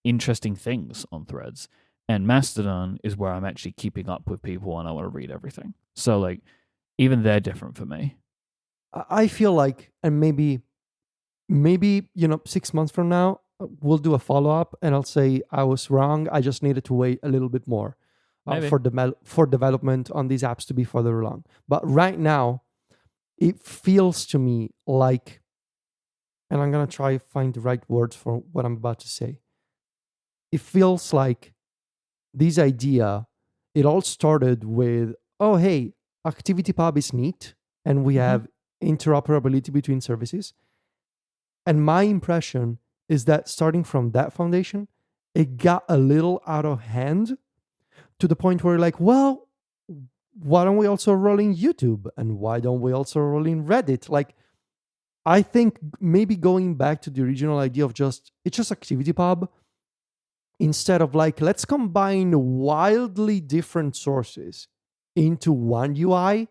interesting things on Threads, and Mastodon is where I'm actually keeping up with people and I want to read everything. So, like, even they're different for me. I feel like, and maybe 6 months from now, we'll do a follow-up and I'll say I was wrong. I just needed to wait a little bit more. For development on these apps to be further along. But right now, it feels to me like, and I'm going to try to find the right words for what I'm about to say. It feels like this idea, it all started with, oh, hey, ActivityPub is neat, and we have interoperability between services. And my impression is that starting from that foundation, it got a little out of hand, to the point where, like, well, why don't we also roll in YouTube? And why don't we also roll in Reddit? Like, I think maybe going back to the original idea of it's just ActivityPub, instead of like, let's combine wildly different sources into one UI.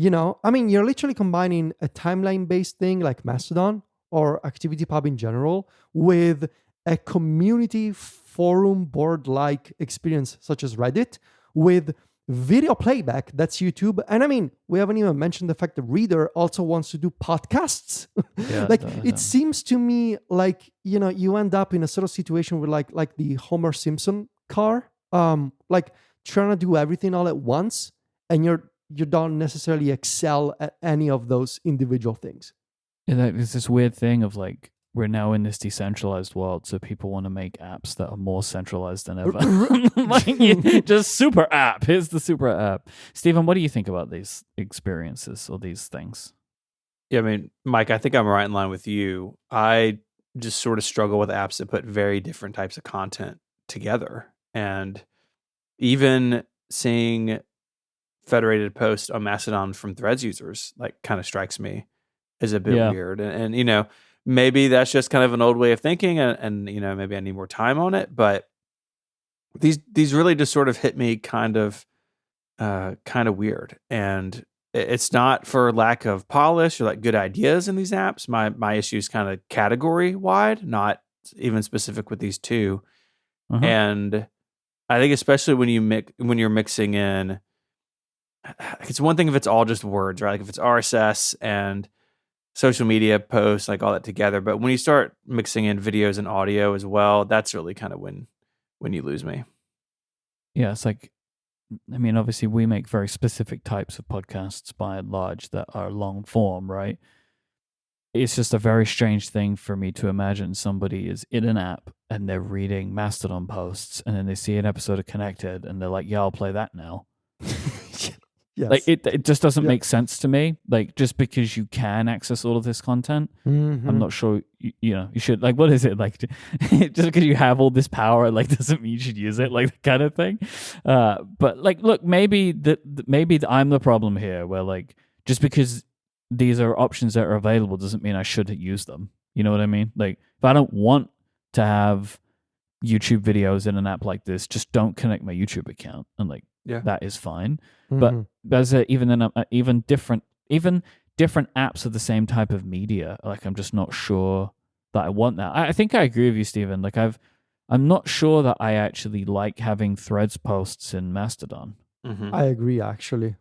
I mean, you're literally combining a timeline-based thing like Mastodon or ActivityPub in general with a community forum board-like experience such as Reddit, with video playback, that's YouTube. And I mean, we haven't even mentioned the fact that Reader also wants to do podcasts. Yeah, Like it seems to me like, you know, you end up in a sort of situation with like the Homer Simpson car, like trying to do everything all at once, and you don't necessarily excel at any of those individual things. There's this weird thing of like, we're now in this decentralized world, so people want to make apps that are more centralized than ever. Like, just super app. Here's the super app. Stephen, what do you think about these experiences or these things? Yeah, I mean, Mike, I think I'm right in line with you. I just sort of struggle with apps that put very different types of content together. And even seeing federated posts on Mastodon from Threads users, like, kind of strikes me as a bit weird. And, you know, maybe that's just kind of an old way of thinking, and you know, maybe I need more time on it. But these really just sort of hit me kind of weird. And it's not for lack of polish or like good ideas in these apps. My issue is kind of category wide, not even specific with these two. And I think especially when you're mixing in, it's one thing if it's all just words, right? Like if it's RSS and social media posts, like all that together. But when you start mixing in videos and audio as well, that's really kind of when you lose me. Yeah, it's like, I mean, obviously we make very specific types of podcasts by and large that are long form, right? It's just a very strange thing for me to imagine somebody is in an app and they're reading Mastodon posts, and then they see an episode of Connected and they're like, yeah, I'll play that now. Yes. Like it just doesn't make sense to me. Like, just because you can access all of this content, I'm not sure you know you should, like, what is it, like, just because you have all this power, like, doesn't mean you should use it, like, that kind of thing. But like, look, maybe I'm the problem here, where like, just because these are options that are available doesn't mean I should use them. You know what I mean? Like, if I don't want to have YouTube videos in an app like this, just don't connect my YouTube account, and like, that is fine. But as even different apps of the same type of media, like, I'm just not sure that I want that. I think I agree with you, Stephen. Like, I'm not sure that I actually like having Threads posts in Mastodon. I agree, actually.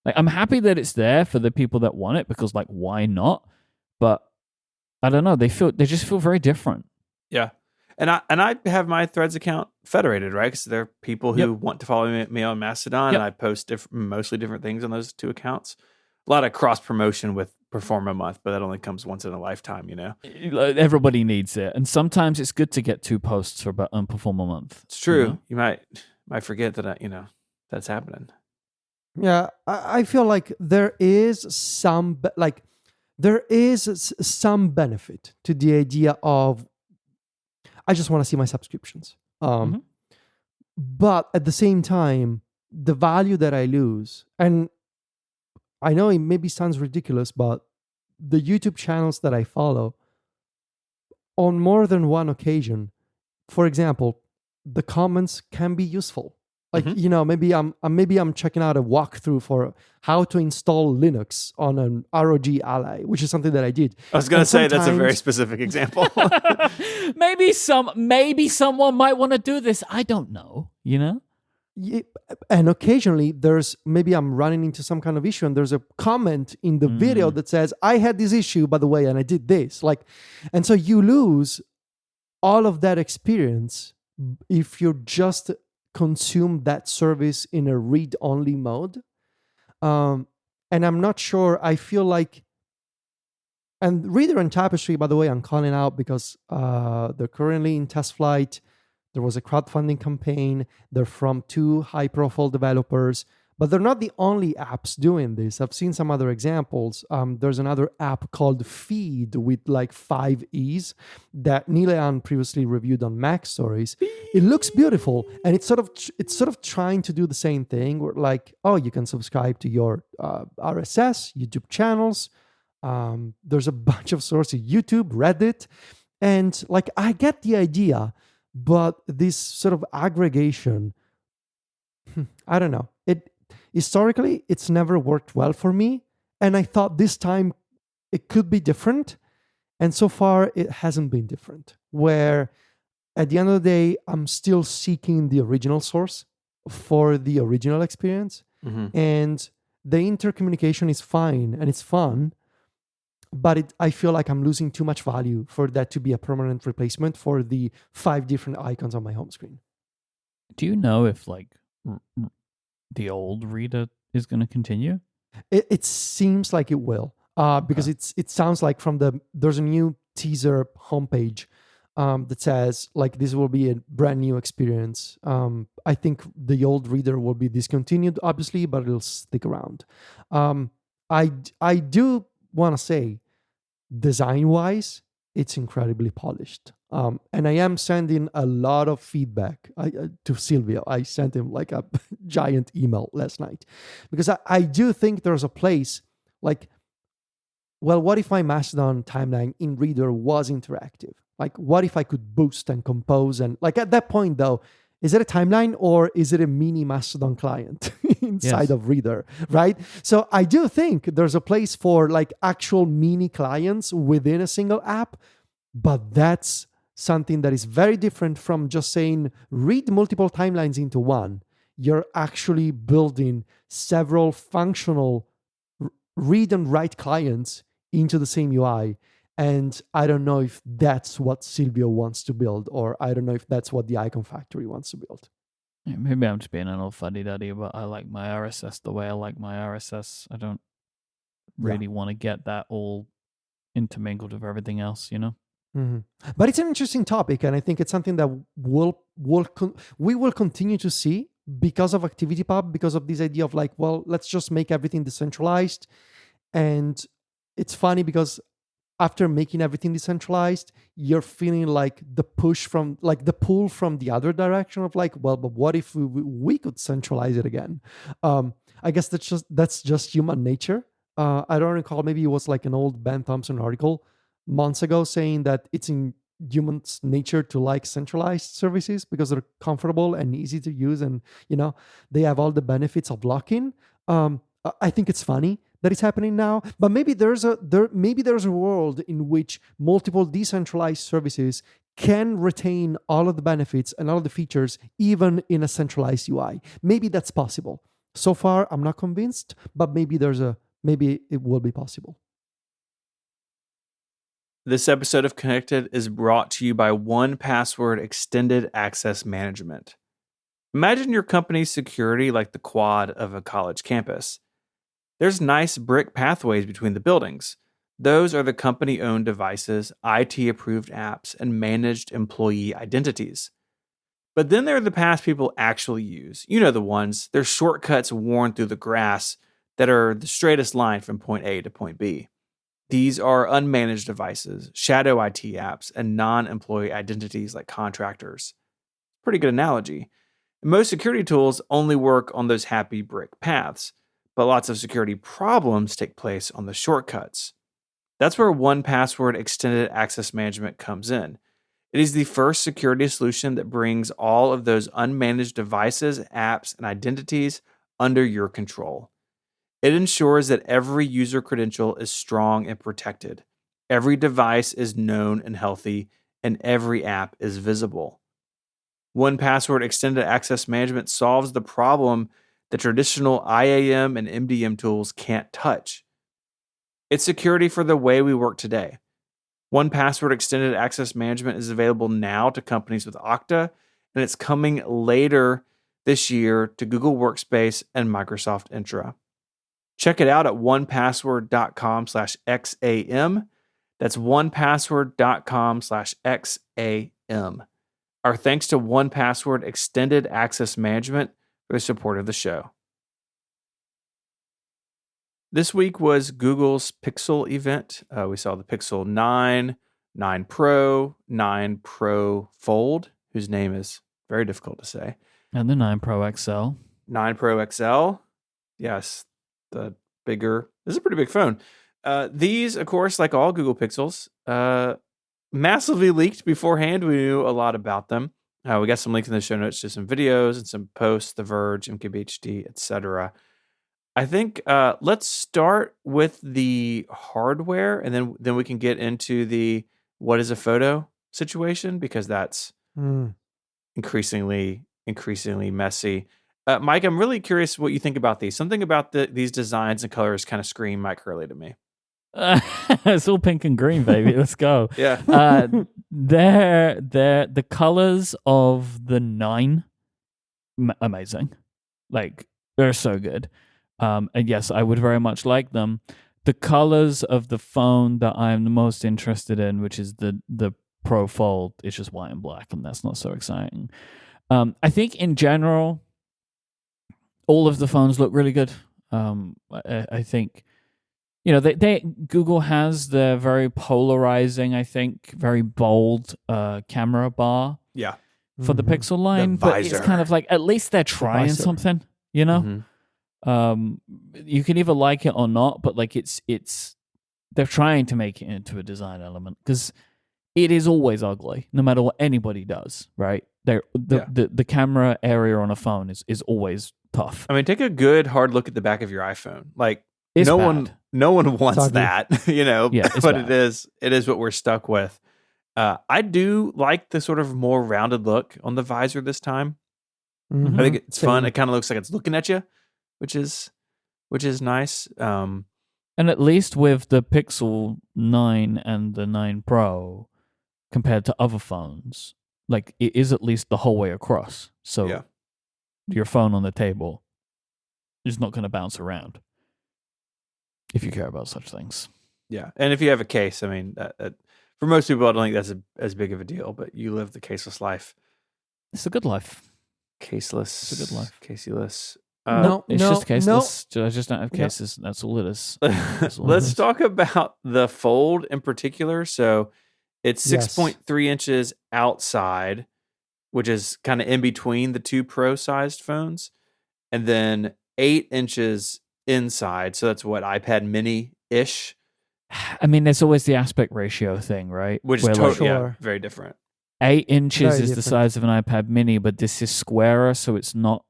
Like, I'm happy that it's there for the people that want it, because like, why not? But I don't know. They just feel very different. Yeah. And I have my Threads account federated, right? Because there are people who want to follow me on Mastodon, and I post mostly different things on those two accounts. A lot of cross promotion with Performa Month, but that only comes once in a lifetime, you know. Everybody needs it, and sometimes it's good to get 2 posts for Performa Month. It's true. You know? You might forget that that's happening. Yeah, I feel like there is some benefit to the idea of, I just want to see my subscriptions. But at the same time, the value that I lose, and I know it maybe sounds ridiculous, but the YouTube channels that I follow, on more than one occasion, for example, the comments can be useful. Like, you know, maybe I'm checking out a walkthrough for how to install Linux on an ROG Ally, which is something that I did. I was going to say that's a very specific example. maybe someone might want to do this. I don't know, you know? Yeah, and occasionally maybe I'm running into some kind of issue, and there's a comment in the video that says, I had this issue, by the way, and I did this. Like, and so you lose all of that experience if you're just consume that service in a read-only mode. And I'm not sure, I feel like, and Reader and Tapestry, by the way, I'm calling out because they're currently in test flight. There was a crowdfunding campaign. They're from 2 high-profile developers, but they're not the only apps doing this. I've seen some other examples. There's another app called Feed with like 5 E's that Nilean previously reviewed on Mac Stories. It looks beautiful, and it's sort of trying to do the same thing. Where like, oh, you can subscribe to your RSS, YouTube channels. There's a bunch of sources, YouTube, Reddit, and like, I get the idea, but this sort of aggregation, I don't know. Historically, it's never worked well for me, and I thought this time it could be different, and so far it hasn't been different. Where at the end of the day, I'm still seeking the original source, for the original experience. Mhm. And the intercommunication is fine and it's fun, but I feel like I'm losing too much value for that to be a permanent replacement for the 5 different icons on my home screen. Do you know if like the old Reader is going to continue? It seems like it will, because Okay. it sounds like there's a new teaser homepage that says like this will be a brand new experience. I think the old Reader will be discontinued, obviously, but it'll stick around. I do want to say, design wise, it's incredibly polished. And I am sending a lot of feedback to Silvio. I sent him like a giant email last night because I do think there's a place like, well, what if my Mastodon timeline in Reader was interactive? Like, what if I could boost and compose? And like at that point, though, is it a timeline or is it a mini Mastodon client inside Yes. of Reader, right? So I do think there's a place for like actual mini clients within a single app, but that's something that is very different from just saying read multiple timelines into one. You're actually building several functional read and write clients into the same UI. And I don't know if that's what Silvio wants to build, or I don't know if that's what the Icon Factory wants to build. Yeah, maybe I'm just being an old fuddy-duddy, but I like my RSS the way I like my RSS. I don't really want to get that all intermingled with everything else, you know? But it's an interesting topic, and I think it's something that we will continue to see because of ActivityPub, because of this idea of like, well, let's just make everything decentralized. And it's funny because after making everything decentralized, you're feeling like the push from like the pull from the other direction of like, well, but what if we could centralize it again? I guess that's just human nature. I don't recall, maybe it was like an old Ben Thompson article months ago saying that it's in humans' nature to like centralized services because they're comfortable and easy to use, and they have all the benefits of lock-in. I think it's funny that it's happening now, but maybe there's a world in which multiple decentralized services can retain all of the benefits and all of the features even in a centralized UI. Maybe that's possible. So far, I'm not convinced, but maybe it will be possible. This episode of Connected is brought to you by 1Password Extended Access Management. Imagine your company's security like the quad of a college campus. There's nice brick pathways between the buildings. Those are the company-owned devices, IT-approved apps, and managed employee identities. But then there are the paths people actually use. You know the ones. They're shortcuts worn through the grass that are the straightest line from point A to point B. These are unmanaged devices, shadow IT apps, and non-employee identities like contractors. Pretty good analogy. Most security tools only work on those happy brick paths, but lots of security problems take place on the shortcuts. That's where 1Password Extended Access Management comes in. It is the first security solution that brings all of those unmanaged devices, apps, and identities under your control. It ensures that every user credential is strong and protected. Every device is known and healthy, and every app is visible. 1Password Extended Access Management solves the problem that traditional IAM and MDM tools can't touch. It's security for the way we work today. 1Password Extended Access Management is available now to companies with Okta, and it's coming later this year to Google Workspace and Microsoft Entra. Check it out at 1password.com/XAM. That's 1password.com/XAM. Our thanks to 1Password Extended Access Management for the support of the show. This week was Google's Pixel event. We saw the Pixel 9, 9 Pro, 9 Pro Fold, whose name is very difficult to say. And the 9 Pro XL. 9 Pro XL. Yes, the bigger. This is a pretty big phone. These, of course, like all Google Pixels, massively leaked beforehand. We knew a lot about them. We got some links in the show notes to some videos and some posts, The Verge, MKBHD, etc. I think let's start with the hardware, and then we can get into the what is a photo situation, because that's increasingly messy. Mike, I'm really curious what you think about these. Something about these designs and colors kind of scream Mike Hurley to me. It's all pink and green, baby. Let's go. Yeah. They're the colors of the 9, amazing. Like, they're so good. And yes, I would very much like them. The colors of the phone that I'm the most interested in, which is the Pro Fold, is just white and black, and that's not so exciting. I think in general, all of the phones look really good. I think, Google has the very polarizing, I think, very bold camera bar Yeah. for the Pixel line, but it's visor. kind of like, at least they're trying visor. something, you know? Mhm. You can either like it or not, but like it's they're trying to make it into a design element, because it is always ugly, no matter what anybody does, right? The camera area on a phone is always tough. I mean, take a good hard look at the back of your iPhone. Like, It's no bad. one wants ugly. that, Yeah, it's but bad. it is what we're stuck with. I do like the sort of more rounded look on the visor this time. Mhm. I think it's fun. Same. It kind of looks like it's looking at you, which is nice. And at least with the Pixel 9 and the 9 Pro, compared to other phones, like, it is at least the whole way across. So Yeah. your phone on the table is not going to bounce around, if you care about such things. Yeah, and if you have a case, I mean, for most people, I don't think that's as big of a deal. But you live the caseless life. It's a good life. Caseless. It's a good life. Caseless. No, It's just caseless. I just don't have Yeah. cases. That's all it is. That's all it Let's is. talk about the Fold in particular. So it's Yes. 6.3 inches outside, which is kind of in between the two Pro-sized phones, and then 8 inches inside. So that's what, iPad Mini-ish, I mean, there's always the aspect ratio thing, right? which is Where, totally Sure. very different. 8 inches Very is the different. size of an iPad Mini, but this is squarer, so it's not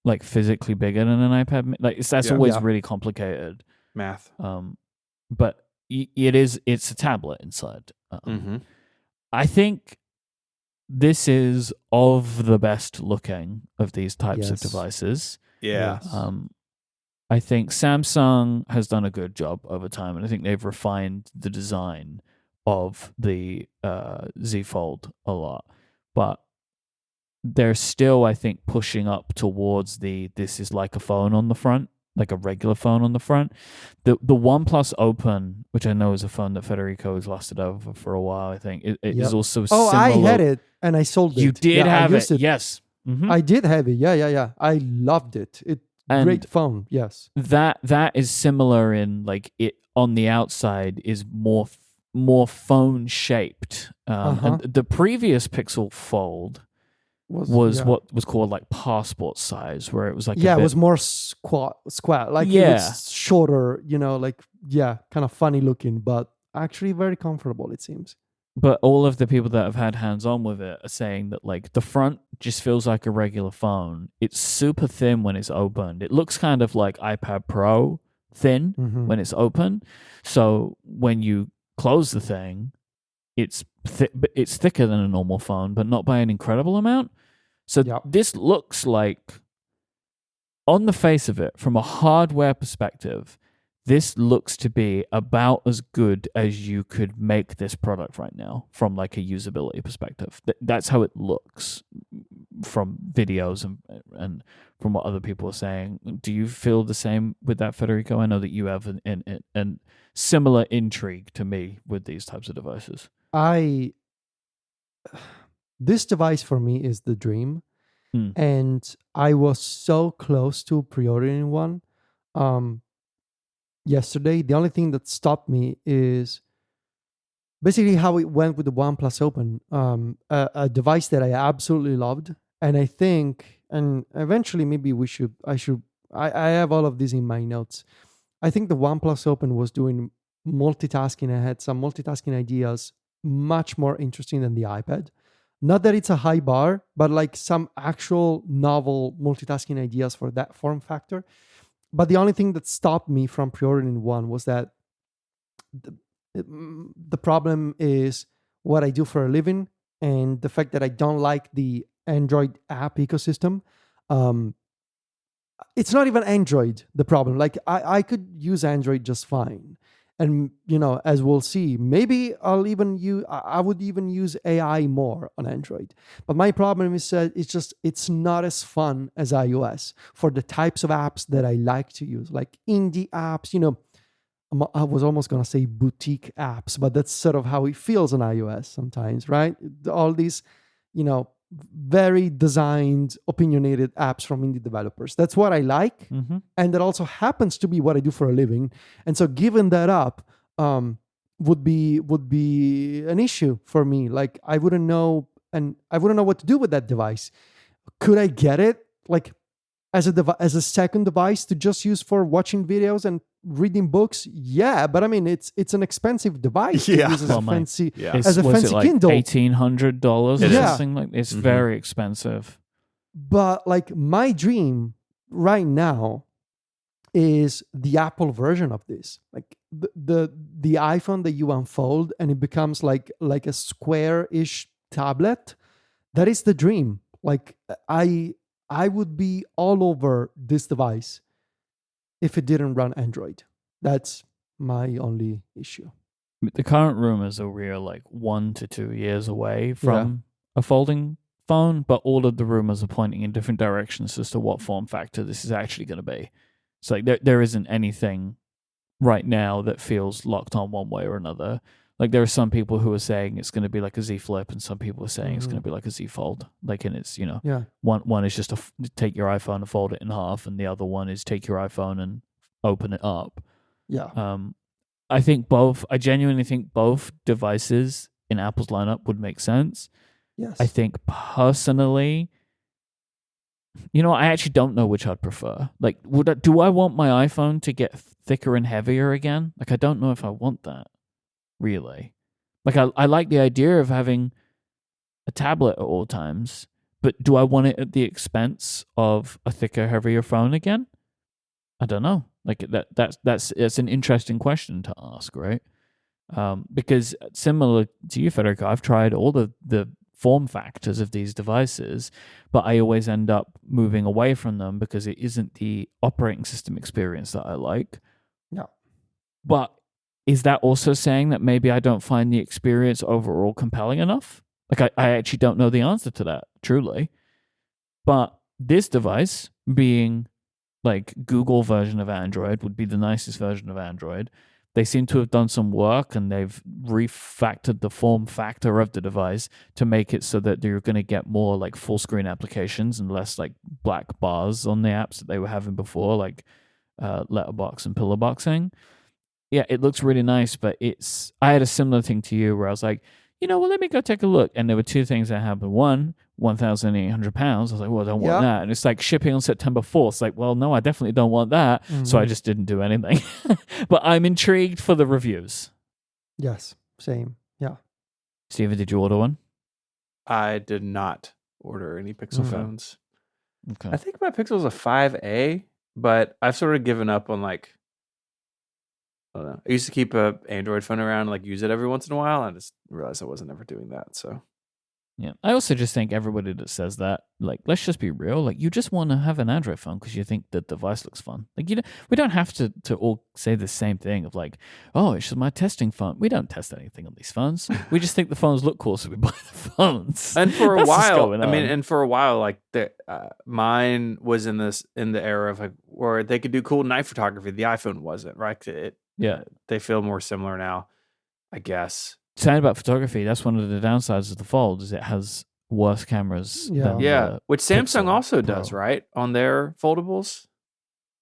like physically bigger than an iPad Mini. Like, that's Yeah. always Yeah. really complicated. Math. But it's a tablet inside. Mm-hmm. I think this is of the best looking of these types of Yes. devices. Yeah. Yes. I think Samsung has done a good job over time, and I think they've refined the design of the Z Fold a lot. But they're still, I think, pushing up towards this is like a phone on the front, like a regular phone on the front. The OnePlus Open, which I know is a phone that Federico has lusted over for a while, I think, it is Yep. also Oh, similar. I had it and I sold it. You did Yeah, I have used it, yes. Mhm. I did have it. Yeah. I loved it. And Great phone. Yes. that is similar in, like, it on the outside is more phone shaped. Uh-huh. And the previous Pixel Fold was yeah. what was called like passport size, where it was like Yeah, a it bit, was more squat. Like, it Yeah. was shorter, like, kind of funny looking, but actually very comfortable, it seems. but all of the people that have had hands on with it are saying that, like, the front just feels like a regular phone. It's super thin when it's opened. It looks kind of like iPad Pro thin Mhm. when it's open. So when you close the thing, it's thicker than a normal phone, but not by an incredible amount. So Yep. this looks like, on the face of it, from a hardware perspective, this looks to be about as good as you could make this product right now from, like, a usability perspective. That's how it looks from videos and from what other people are saying. Do you feel the same with that, Federico? I know that you have an similar intrigue to me with these types of devices. This device for me is the dream. Mm. And I was so close to pre-ordering one yesterday. The only thing that stopped me is basically how it went with the OnePlus Open, a device that I absolutely loved. And I think, and eventually maybe I have all of this in my notes. I think the OnePlus Open was doing multitasking. I had some multitasking ideas much more interesting than the iPad. Not that it's a high bar, but like some actual novel multitasking ideas for that form factor. But the only thing that stopped me from pre-ordering one was that the problem is what I do for a living and the fact that I don't like the Android app ecosystem. it's not even Android the problem. Like I could use Android just fine. And as we'll see, maybe I would even use AI more on Android. But my problem is that it's not as fun as iOS for the types of apps that I like to use, like indie apps. I was almost gonna say boutique apps, but that's sort of how it feels on iOS sometimes, right? All these, very designed, opinionated apps from indie developers. That's what I like. Mm-hmm. And that also happens to be what I do for a living. And so giving that up would be an issue for me. Like I wouldn't know what to do with that device. Could I get it like as a second device to just use for watching videos and reading books? Yeah, but I mean it's an expensive device to use as a fancy as a fancy Kindle. $1,800 or Yeah. something like it's very expensive. But like my dream right now is the Apple version of this, like the iPhone that you unfold and it becomes like a square-ish tablet. That is the dream. Like I would be all over this device if it didn't run Android. That's my only issue. The current rumors are we are like 1 to 2 years away from a folding phone, but all of the rumors are pointing in different directions as to what form factor this is actually going to be. It's like there isn't anything right now that feels locked on one way or another. Like there are some people who are saying it's going to be like a Z Flip, and some people are saying it's going to be like a Z Fold. Like, and it's one is just take your iPhone and fold it in half, and the other one is take your iPhone and open it up. Yeah. I genuinely think both devices in Apple's lineup would make sense. Yes. I think personally, I actually don't know which I'd prefer. Like, do I want my iPhone to get thicker and heavier again? Like, I don't know if I want that, really. Like, I like the idea of having a tablet at all times, but do I want it at the expense of a thicker, heavier phone again? I don't know. Like, that's an interesting question to ask, right? Because similar to you, Federico, I've tried all the form factors of these devices, but I always end up moving away from them because it isn't the operating system experience that I like. No. But is that also saying that maybe I don't find the experience overall compelling enough? Like, I actually don't know the answer to that, truly. But this device being like Google version of Android would be the nicest version of Android. They seem to have done some work and they've refactored the form factor of the device to make it so that you're going to get more like full screen applications and less like black bars on the apps that they were having before, like Letterbox and Pillowboxing. Yeah, it looks really nice, but I had a similar thing to you where I was like, let me go take a look. And there were two things that happened. One, £1,800. I was like, well, I don't want that. And it's like shipping on September 4th. It's like, well, no, I definitely don't want that. Mm-hmm. So I just didn't do anything. But I'm intrigued for the reviews. Yes, same. Yeah. Steven, did you order one? I did not order any Pixel phones. Okay. I think my Pixel's a 5A, but I've sort of given up on like, I don't know. I used to keep a Android phone around and like use it every once in a while. I just realized I wasn't ever doing that. So yeah, I also just think everybody that says that, like, let's just be real. Like, you just want to have an Android phone because you think the device looks fun. Like, we don't have to all say the same thing of like, oh, it's just my testing phone. We don't test anything on these phones. We just think the phones look cool, so we buy the phones. And for a while, like mine was in the era of like where they could do cool night photography. The iPhone wasn't, right? They feel more similar now, I guess. Saying about photography, that's one of the downsides of the Fold, is it has worse cameras. Which Samsung Pixel also Pro does, right? On their foldables?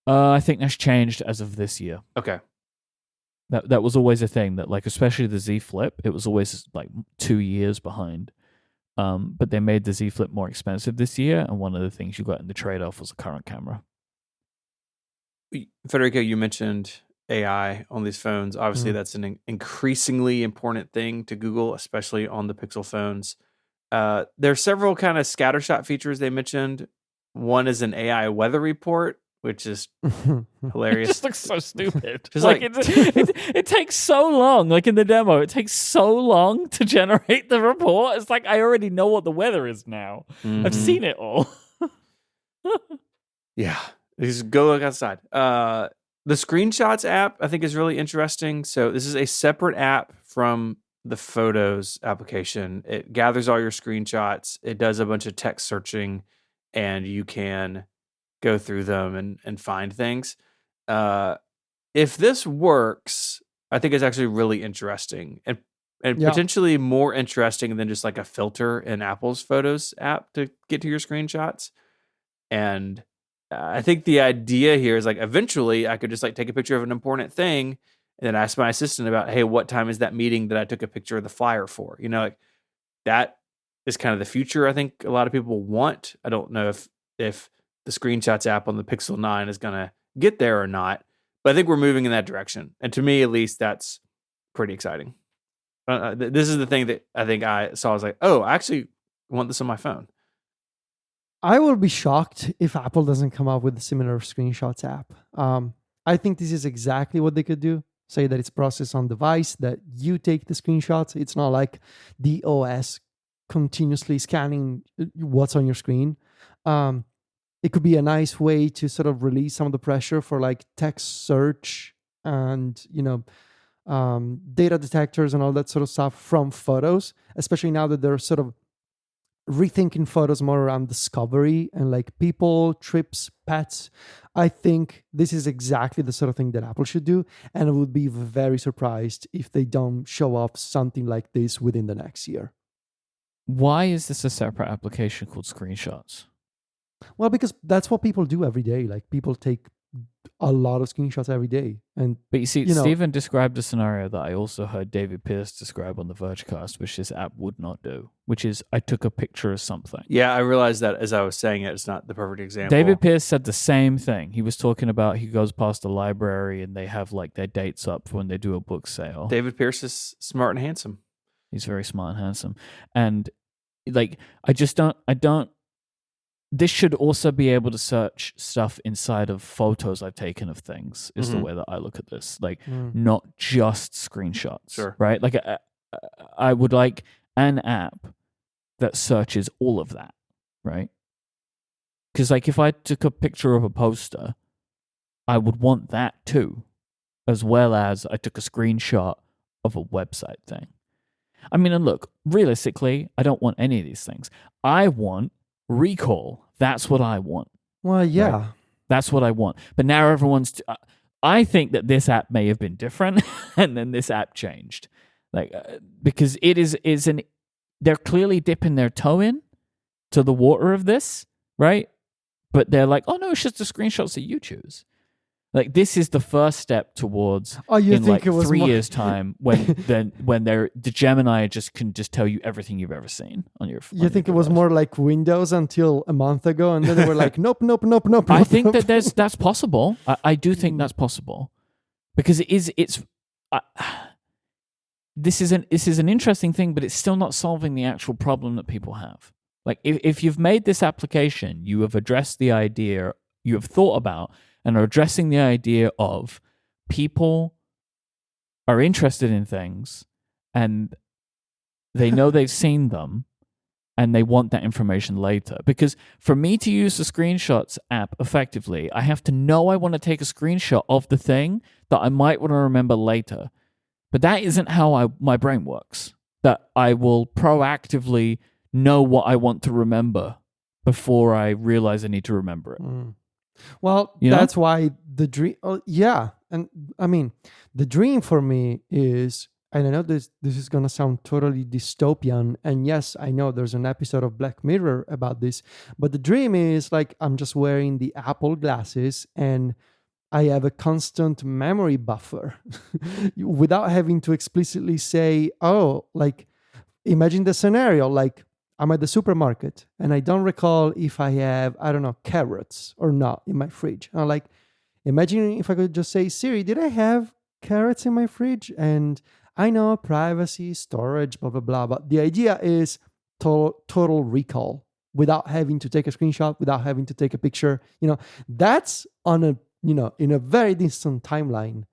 I think that's changed as of this year. Okay. That was always a thing, that like, especially the Z Flip, it was always like 2 years behind. But they made the Z Flip more expensive this year, and one of the things you got in the trade-off was a current camera. Federico, you mentioned AI on these phones. Obviously, that's an increasingly important thing to Google, especially on the Pixel phones. There are several kind of scattershot features they mentioned. One is an AI weather report, which is hilarious. It just looks so stupid. Just like it takes so long. Like in the demo, it takes so long to generate the report. It's like I already know what the weather is now. Mm-hmm. I've seen it all. Yeah. Just go look outside. The Screenshots app I think is really interesting. So this is a separate app from the Photos application. It gathers all your screenshots. It does a bunch of text searching, and you can go through them and find things. If this works, I think it's actually really interesting and Yeah. potentially more interesting than just like a filter in Apple's Photos app to get to your screenshots. And I think the idea here is like eventually I could just like take a picture of an important thing and then ask my assistant about, hey, what time is that meeting that I took a picture of the flyer for? You know, like that is kind of the future I think a lot of people want. I don't know if the Screenshots app on the Pixel 9 is going to get there or not, but I think we're moving in that direction. And to me, at least, that's pretty exciting. This is the thing that I think I saw. I was like, oh, I actually want this on my phone. I will be shocked if Apple doesn't come up with a similar Screenshots app. I think this is exactly what they could do. Say that it's processed on device, that you take the screenshots. It's not like the OS continuously scanning what's on your screen. It could be a nice way to sort of release some of the pressure for like text search and, data detectors and all that sort of stuff from Photos, especially now that they're sort of rethinking Photos more around discovery and like people, trips, pets. I think this is exactly the sort of thing that Apple should do, and I would be very surprised if they don't show off something like this within the next year. Why is this a separate application called Screenshots? Well, because that's what people do every day. Like people take a lot of screenshots every day, and But you see, You know- Stephen described a scenario that I also heard David Pierce describe on the Vergecast, which this app would not do, which is I took a picture of something. Yeah, I realized that as I was saying it. It's not the perfect example. David Pierce said the same thing. He was talking about he goes past a library and they have like their dates up for when they do a book sale. David Pierce is smart and handsome. He's very smart and handsome. And like I don't this should also be able to search stuff inside of photos I've taken of things is the Mhm. way that I look at this. Like Mm. not just screenshots. Sure. Right? Like I would like an app that searches all of that, right? Because like if I took a picture of a poster, I would want that too, as well as I took a screenshot of a website thing. I mean, and look, realistically, I don't want any of these things. I want recall. That's what I want. Well, yeah. That's what I want. But now everyone's. I think that this app may have been different, and then this app changed, like because it is an. They're clearly dipping their toe in to the water of this, right? But they're like, oh no, it's just the screenshots that you choose. Like this is the first step towards Oh, you in think like it was 3 more- years time when they're the Gemini can just tell you everything you've ever seen on your. You think it was more like Windows until a month ago, and then they were like, nope. I think nope. that that's possible. I do think that's possible because this is an interesting thing, but it's still not solving the actual problem that people have. Like if you've made this application, you have addressed the idea, you have thought about and are addressing the idea of people are interested in things and they know they've seen them and they want that information later. Because for me to use the Screenshots app effectively, I have to know I want to take a screenshot of the thing that I might want to remember later. But that isn't how my brain works. That I will proactively know what I want to remember before I realize I need to remember it. Mm. Well, You know? that's why the dream. Oh, yeah, and I mean, the dream for me is, and I know this is gonna sound totally dystopian. And yes, I know there's an episode of Black Mirror about this, but the dream is like I'm just wearing the Apple glasses and I have a constant memory buffer without having to explicitly say, oh, like imagine the scenario like I'm at the supermarket and I don't recall if I have, I don't know, carrots or not in my fridge. And I'm like, imagine if I could just say, Siri, did I have carrots in my fridge? And I know privacy, storage, blah, blah, blah. But the idea is total recall without having to take a screenshot, without having to take a picture. That's on a, in a very distant timeline,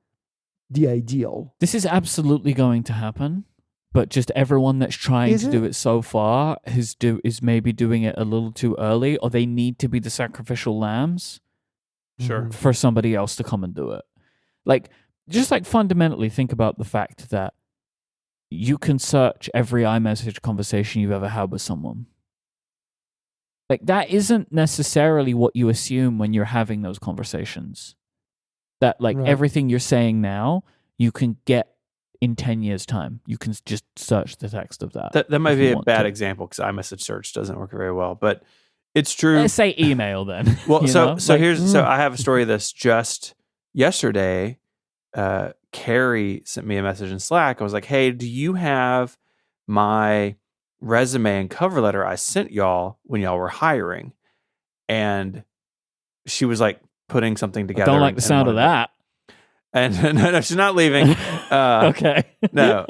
the ideal. This is absolutely going to happen. But just everyone that's trying Is to do it so far is maybe doing it a little too early, or they need to be the sacrificial lambs. Sure. Mhm. for somebody else to come and do it. Like, just like fundamentally think about the fact that you can search every iMessage conversation you've ever had with someone. Like, that isn't necessarily what you assume when you're having those conversations. That, like, Right. everything you're saying now, you can get in 10 years' time. You can just search the text of that. That might if be you a want bad to. example because iMessage search doesn't work very well, but it's true. Let's say email then. Well, you so know? so Like, here's so I have a story of this just yesterday. Carrie sent me a message in Slack. I was like, "Hey, do you have my resume and cover letter I sent y'all when y'all were hiring?" And she was like putting something I together. don't like the and sound of wanted that. And no, she's not leaving. Okay. No.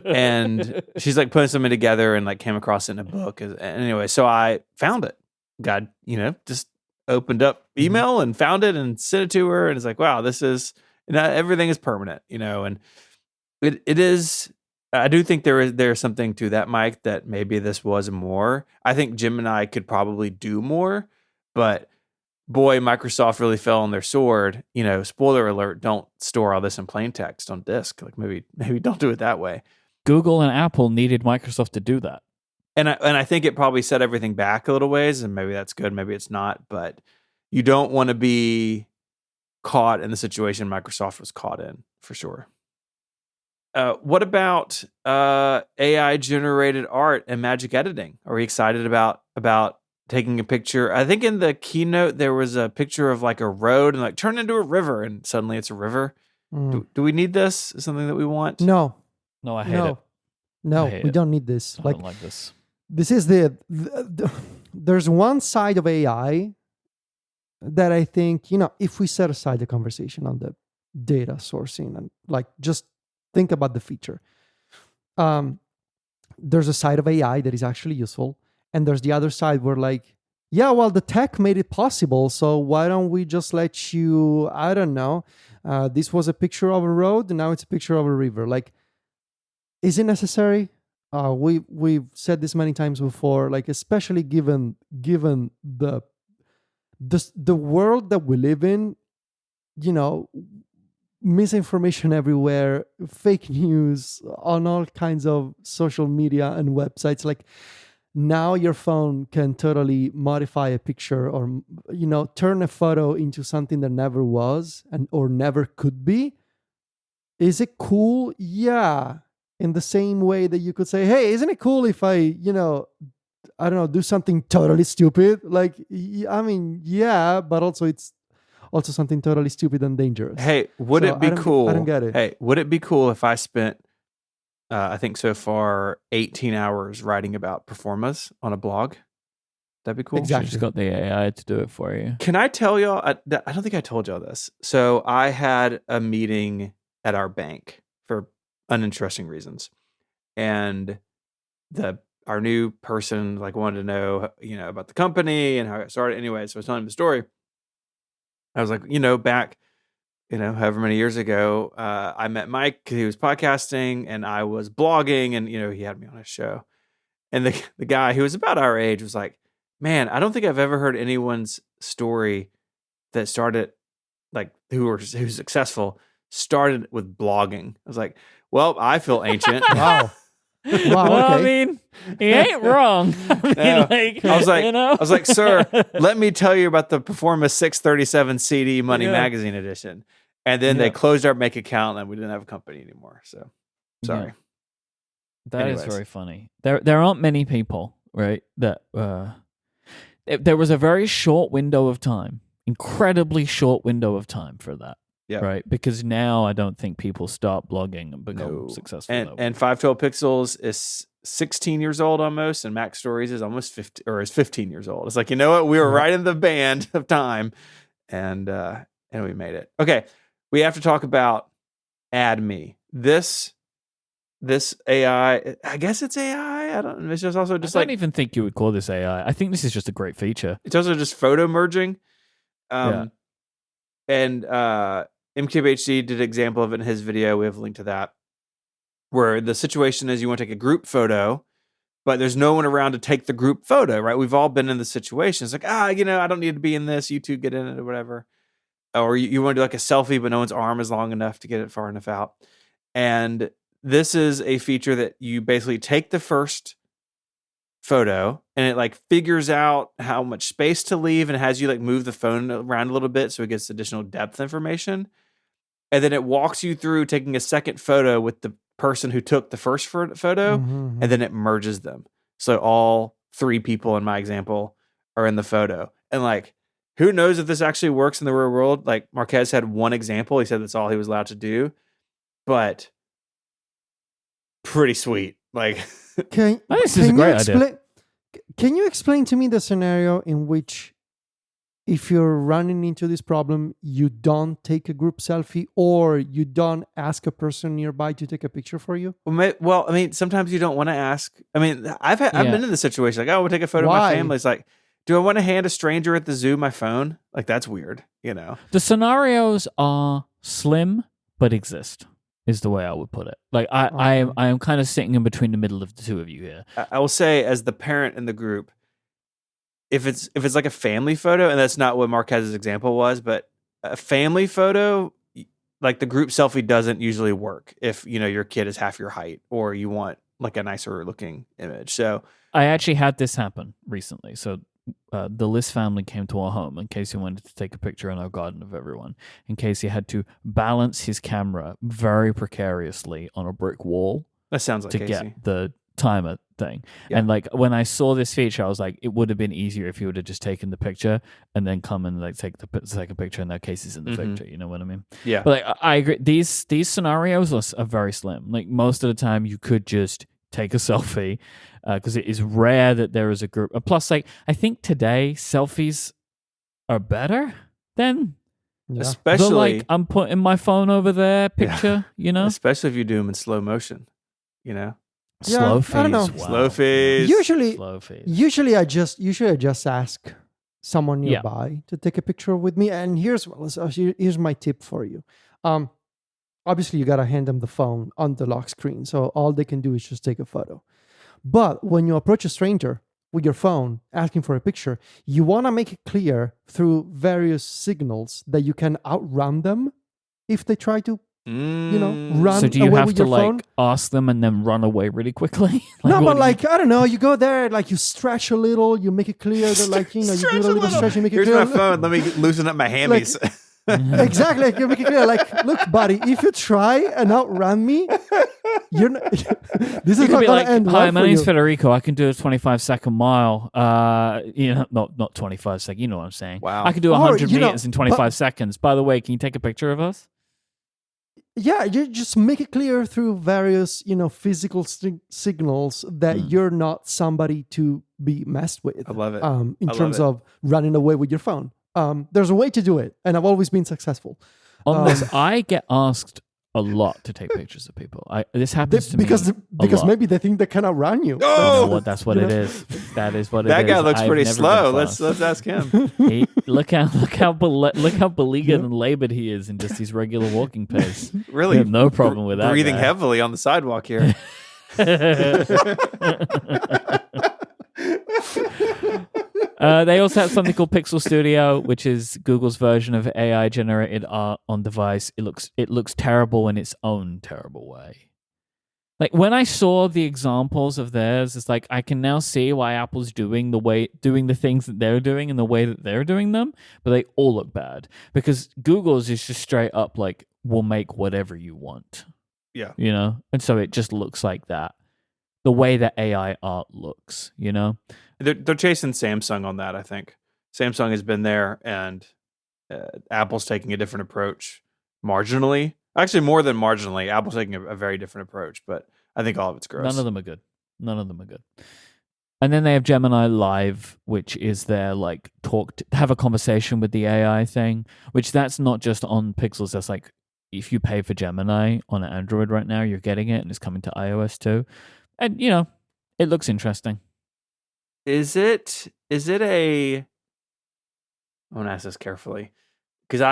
And she's like putting something together and like came across it in a book. And anyway, so I found it. God, just opened up email and found it and sent it to her. And it's like, wow, this is, everything is permanent, and it is. I do think there's something to that, Mike, that maybe this was more. I think Jim and I could probably do more, but boy, Microsoft really fell on their sword. Spoiler alert, don't store all this in plain text on disk. Like maybe don't do it that way. Google and Apple needed Microsoft to do that. And I think it probably set everything back a little ways, and maybe that's good, maybe it's not, but you don't want to be caught in the situation Microsoft was caught in, for sure. What about AI generated art and magic editing? Are we excited about taking a picture? I think in the keynote there was a picture of like a road and like turn into a river, and suddenly it's a river. Mm. Do we need this? Is something that we want? No, No, I hate it. no, I hate we it. don't need this. I Like, don't like this. this is there's one side of AI that I think, if we set aside the conversation on the data sourcing and like just think about the feature, there's a side of AI that is actually useful, and there's the other side where like, yeah, well, the tech made it possible, so why don't we just let you, I don't know, this was a picture of a road, and now it's a picture of a river. Like, is it necessary? We've said this many times before, like especially given the world that we live in, misinformation everywhere, fake news on all kinds of social media and websites. Like, now your phone can totally modify a picture or turn a photo into something that never was or never could be. Is it cool? Yeah. In the same way that you could say, hey, isn't it cool if I don't know, do something totally stupid? Like, I mean, yeah, but also it's also something totally stupid and dangerous. Hey, would So it be cool? I don't get it. Hey, would it be cool if I spent, I think so far, 18 hours writing about Performas on a blog? That'd be cool. Exactly. Just got the AI to do it for you. Can I tell y'all? I don't think I told y'all this. So I had a meeting at our bank for uninteresting reasons, and our new person like wanted to know about the company and how it started. Anyway, so I was telling him the story. I was like, back, however many years ago, I met Mike. He was podcasting, and I was blogging, and he had me on his show. And the guy who was about our age was like, man, I don't think I've ever heard anyone's story that started like who's successful started with blogging. I was like, well, I feel ancient. Wow. Wow. Well, Okay. I mean, he ain't wrong. No. I was like, sir, let me tell you about the Performa 637 CD Money Yeah. Magazine edition. And then they Yeah. closed our bank account and we didn't have a company anymore. So sorry. That is Anyways. very funny. There aren't many people, right? That there was a very short window of time, incredibly short window of time for that. Yeah. Right. Because now I don't think people start blogging and become No. successful. And that way. 512 Pixels is 16 years old almost, and Mac Stories is almost 50 or is 15 years old. It's like, you know what? We were right in the band of time, and we made it. Okay, we have to talk about AdMe. This AI, I guess it's AI. I don't. It's just also just I like don't even think you would call this AI. I think this is just a great feature. it's also just photo merging. Yeah. And MKBHD did an example of it in his video. We have a link to that. Where the situation is you want to take a group photo, but there's no one around to take the group photo, right? We've all been in the situation. It's like, I don't need to be in this. You two get in it or whatever. or you want to do like a selfie, but no one's arm is long enough to get it far enough out. And this is a feature that you basically take the first photo and it like figures out how much space to leave and has you like move the phone around a little bit so it gets additional depth information. And then it walks you through taking a second photo with the person who took the first photo, Mhm. and then it merges them. So all 3 people in my example are in the photo. And like, who knows if this actually works in the real world? Like Marquez had one example. He said that's all he was allowed to do, but pretty sweet. Like, Can, I think this is a can great you idea. explain? Can you explain to me the scenario in which, if you're running into this problem, you don't take a group selfie or you don't ask a person nearby to take a picture for you? well, I mean, sometimes you don't want to ask. I mean, I've Yeah. been in this situation. Like, oh, we'll take a photo of Why? my family. It's like, do I want to hand a stranger at the zoo my phone? Like, that's weird, you know? The scenarios are slim but exist, is the way I would put it. Like I am kind of sitting in between the middle of the two of you here. I will say, as the parent in the group, if it's like a family photo, and that's not what Marquez's example was, but a family photo, like the group selfie doesn't usually work if your kid is half your height or you want like a nicer looking image. So I actually had this happen recently. So the Liss family came to our home, and Casey wanted to take a picture in our garden of everyone. And Casey had to balance his camera very precariously on a brick wall that sounds like to Casey. get the timer thing. Yeah. And like when I saw this feature, I was like, it would have been easier if he would have just taken the picture and then come and like take the second picture, and that Casey's in the Mhm. picture. You know what I mean? Yeah. But like, I agree. These scenarios are very slim. Like most of the time, you could just take a selfie because it is rare that there is a group. Plus, like I think today selfies are better than Yeah. Especially, the like I'm putting my phone over there picture. You know, especially if you do them in slow motion, Yeah, slow I don't know. feeds. Wow. Slow feeds. Slow feeds. Usually I just ask someone Yeah. nearby to take a picture with me. And here's my tip for you. Obviously you gotta hand them the phone on the lock screen, so all they can do is just take a photo. But when you approach a stranger with your phone asking for a picture, you want to make it clear through various signals that you can outrun them if they try to run So do you away have with to your like phone. ask them and then run away really quickly? No, what but do like I don't know, you go there, like you stretch a little, you make it clear that like you do a little stretch, you make it Here's clear. my phone. Let me loosen up my hammies. Exactly, like you make it clear, like look, buddy, if you try and outrun me, you're not, this you is could not be gonna like, end hi, well my for name's you. Federico. I can do a 25-second mile. Not 25 seconds. You know what I'm saying. Wow. I can do Or, 100 you know, meters in 25 but- seconds. By the way, can you take a picture of us? Yeah, you just make it clear through various, physical signals that you're not somebody to be messed with. I love it. In I love terms it. of running away with your phone. There's a way to do it, and I've always been successful. On this, I get asked a lot to take pictures of people. This happens to because me because lot. maybe they think they cannot run you. You know Oh, what? That's what You it know? is. That is what it that is. guy looks I've pretty never slow. been Let's fast. ask him. Look how beleaguered and labored he is in just his regular walking pace. Really, We have no problem with that Breathing guy. heavily on the sidewalk here. They also have something called Pixel Studio, which is Google's version of AI generated art on device. It looks terrible in its own terrible way. Like when I saw the examples of theirs, it's like I can now see why Apple's doing the things that they're doing in the way that they're doing them, but they all look bad because Google's is just straight up like we'll make whatever you want. Yeah. You know? And so it just looks like that. The way that AI art looks, you know? They're chasing Samsung on that. I think Samsung has been there, and Apple's taking a different approach, marginally. Actually, more than marginally. Apple's taking a very different approach, but I think all of it's gross. None of them are good. And then they have Gemini Live, which is their like have a conversation with the AI thing, which that's not just on Pixels. That's like if you pay for Gemini on Android right now, you're getting it, and it's coming to iOS too. And it looks interesting. Is it a? I want to ask this carefully because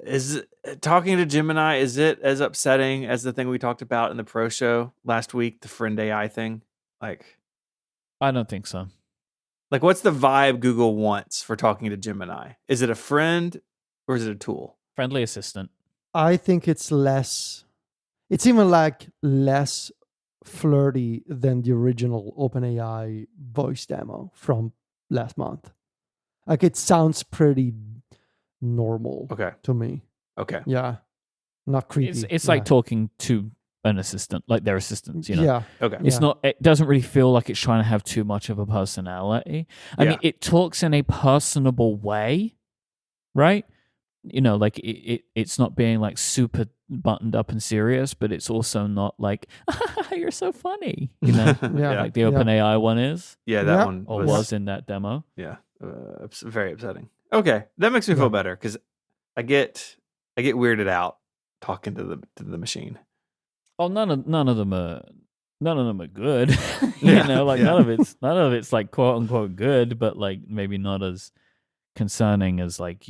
is talking to Gemini, is it as upsetting as the thing we talked about in the Pro Show last week, the Friend AI thing? Like I don't think so. Like, what's the vibe Google wants for talking to Gemini? Is it a friend or is it a tool? Friendly assistant. I think it's less. It's even like less flirty than the original OpenAI voice demo from last month. Like it sounds pretty normal Okay. to me. Okay. Yeah, not creepy. It's Yeah. like talking to an assistant, like their assistants, you know. Yeah, Okay. It's Yeah. not. It doesn't really feel like it's trying to have too much of a personality. I Yeah. mean, it talks in a personable way, right? You know, like it's not being like super buttoned up and serious, but it's also not like you're so funny. You know, Yeah. like the Yeah. OpenAI one is Yeah, that Yeah. one or was in that demo. yeah, very upsetting. Okay, that makes me Yeah. feel better because I get weirded out talking to the machine. Oh, none of them are good. Yeah, You know, like yeah. none of it's like quote unquote good, but like maybe not as concerning as like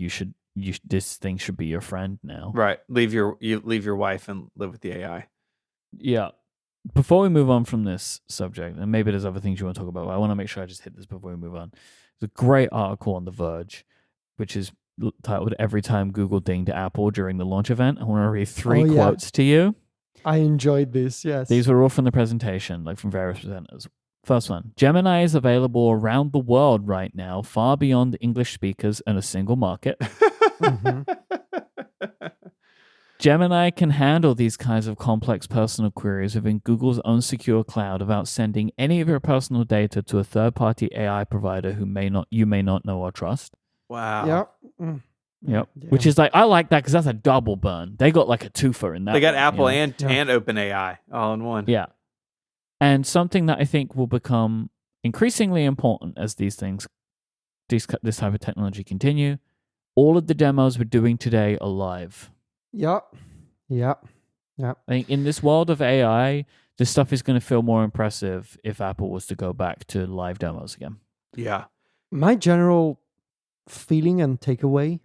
this thing should be your friend now. Right, leave your wife and live with the AI. Yeah. Before we move on from this subject, and maybe there's other things you want to talk about, but I want to make sure I just hit this before we move on. There's a great article on The Verge, which is titled "Every Time Google Dinged Apple During the Launch Event." I want to read three Oh, yeah. quotes to you. I enjoyed this. Yes. These were all from the presentation, like from various presenters. First one, Gemini is available around the world right now, far beyond English speakers in a single market. Mhm. Gemini can handle these kinds of complex personal queries within Google's own secure cloud without sending any of your personal data to a third-party AI provider who you may not know or trust. Wow. Yeah. Mm. Yep. Yeah. Which is like, I like that because that's a double burn. They got like a twofer in that. They got one, Apple you know? and OpenAI all in one. Yeah. And something that I think will become increasingly important as this type of technology continue. All of the demos we're doing today are live. Yeah. Yeah. I think in this world of AI, this stuff is going to feel more impressive if Apple was to go back to live demos again. Yeah. My general feeling and takeaway,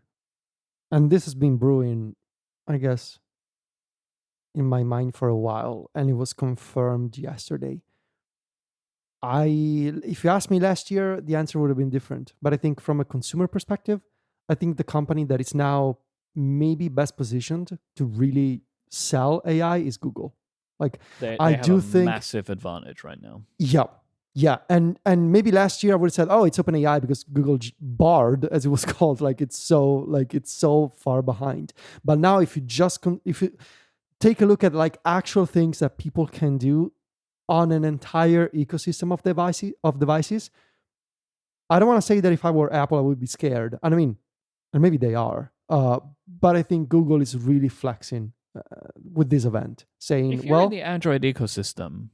and this has been brewing, I guess, in my mind for a while, and it was confirmed yesterday. If you asked me last year, the answer would have been different. But I think from a consumer perspective, I think the company that is now maybe best positioned to really sell AI is Google. Like, They I have do a think- massive advantage right now. yeah, and maybe last year I would have said, oh, it's OpenAI because Google Bard, as it was called, it's so far behind. But now, if you take a look at like actual things that people can do on an entire ecosystem of devices, I don't want to say that if I were Apple, I would be scared. And I mean, and maybe they are. But I think Google is really flexing with this event, saying, If you're well, in the Android ecosystem,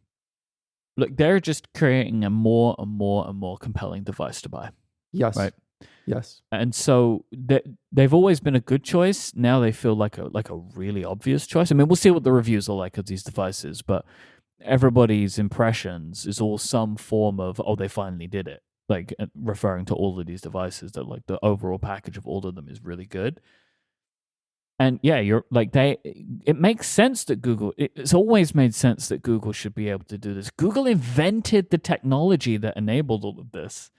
look, they're just creating a more and more and more compelling device to buy. yes, Right. yes, And so they've always been a good choice. Now they feel like a really obvious choice. I mean, we'll see what the reviews are like of these devices, but everybody's impressions is all some form of, oh, they finally did it. Like referring to all of these devices, that like the overall package of all of them is really good. And yeah, it makes sense that it's always made sense that Google should be able to do this. Google invented the technology that enabled all of this,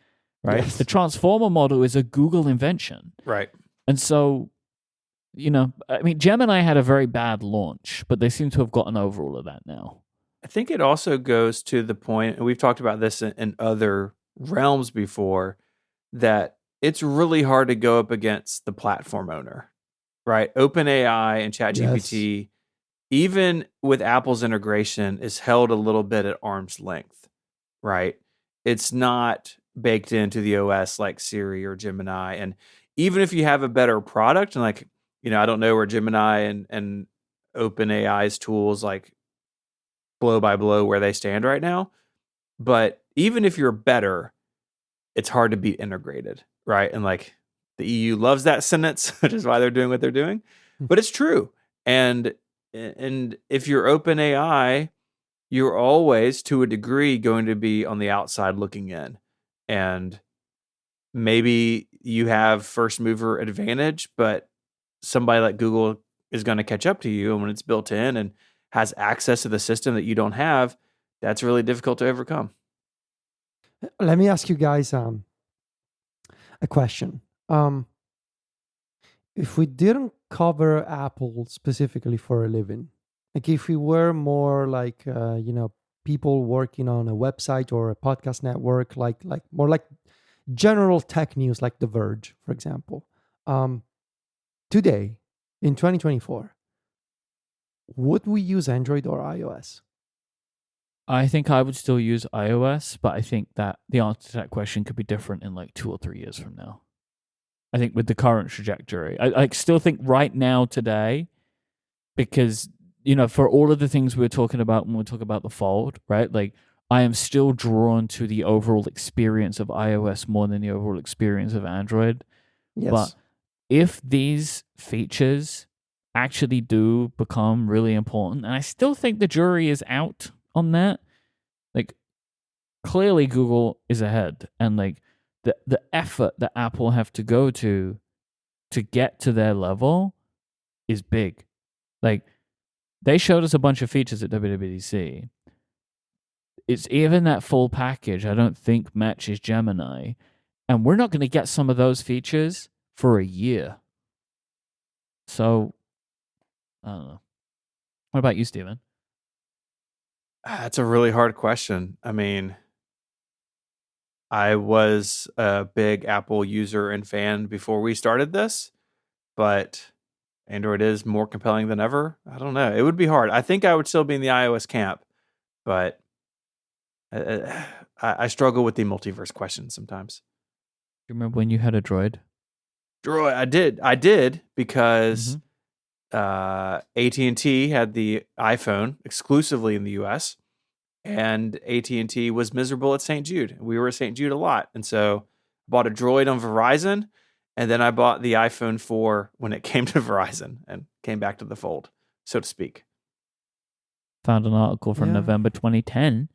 right? Yes. The transformer model is a Google invention. Right. And so, you know, I mean, Gemini had a very bad launch, but they seem to have gotten over all of that now. I think it also goes to the point, and we've talked about this in other realms before, that it's really hard to go up against the platform owner, right? OpenAI and ChatGPT, even with Apple's integration, is held a little bit at arm's length, right? It's not baked into the OS like Siri or Gemini. And even if you have a better product, and like, you know, I don't know where Gemini and OpenAI's tools like blow by blow where they stand right now. But even if you're better, it's hard to be integrated, right? And like the EU loves that sentence, which is why they're doing what they're doing. But it's true. And if you're OpenAI, you're always, to a degree, going to be on the outside looking in. And maybe you have first mover advantage, but somebody like Google is going to catch up to you. And when it's built in and has access to the system that you don't have, that's really difficult to overcome. let me ask you guys A question. If we didn't cover Apple specifically for a living, like if we were more like people working on a website or a podcast network, like more like general tech news, like The Verge, for example, today in 2024, would we use Android or iOS? I think I would still use iOS, but I think that the answer to that question could be different in like 2 or 3 years from now. I think with the current trajectory, I still think right now today, because for all of the things we were talking about when we talk about the Fold, right? Like I am still drawn to the overall experience of iOS more than the overall experience of Android. Yes. But if these features actually do become really important, and I still think the jury is out on that, like clearly Google is ahead, and like the effort that Apple have to go to get to their level is big. Like they showed us a bunch of features at WWDC. It's even that full package I don't think matches Gemini, and we're not going to get some of those features for a year. So I don't know. What about you, Steven? That's a really hard question. I mean, I was a big Apple user and fan before we started this, but Android is more compelling than ever. I don't know. It would be hard. I think I would still be in the iOS camp, but I struggle with the multiverse question sometimes. Do you remember when you had a Droid? Droid, I did because AT&T had the iPhone exclusively in the US, and AT&T was miserable at St. Jude. We were at St. Jude a lot, and so I bought a Droid on Verizon, and then I bought the iPhone 4 when it came to Verizon and came back to the fold, so to speak. Found an article from November 2010,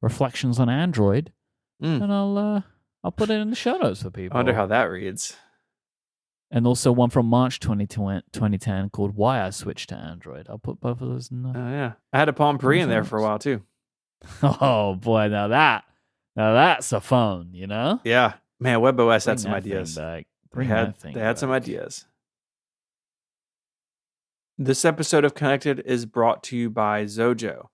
Reflections on Android, and I'll put it in the show notes for people. I wonder how that reads. And also one from March 2010 called Why I Switched to Android. I'll put both of those in there. Oh, yeah. I had a Palm Pre in there for a while, too. Oh, boy. Now that's a phone, you know? Yeah. Man, WebOS had some ideas. They had some ideas. This episode of Connected is brought to you by Zojo.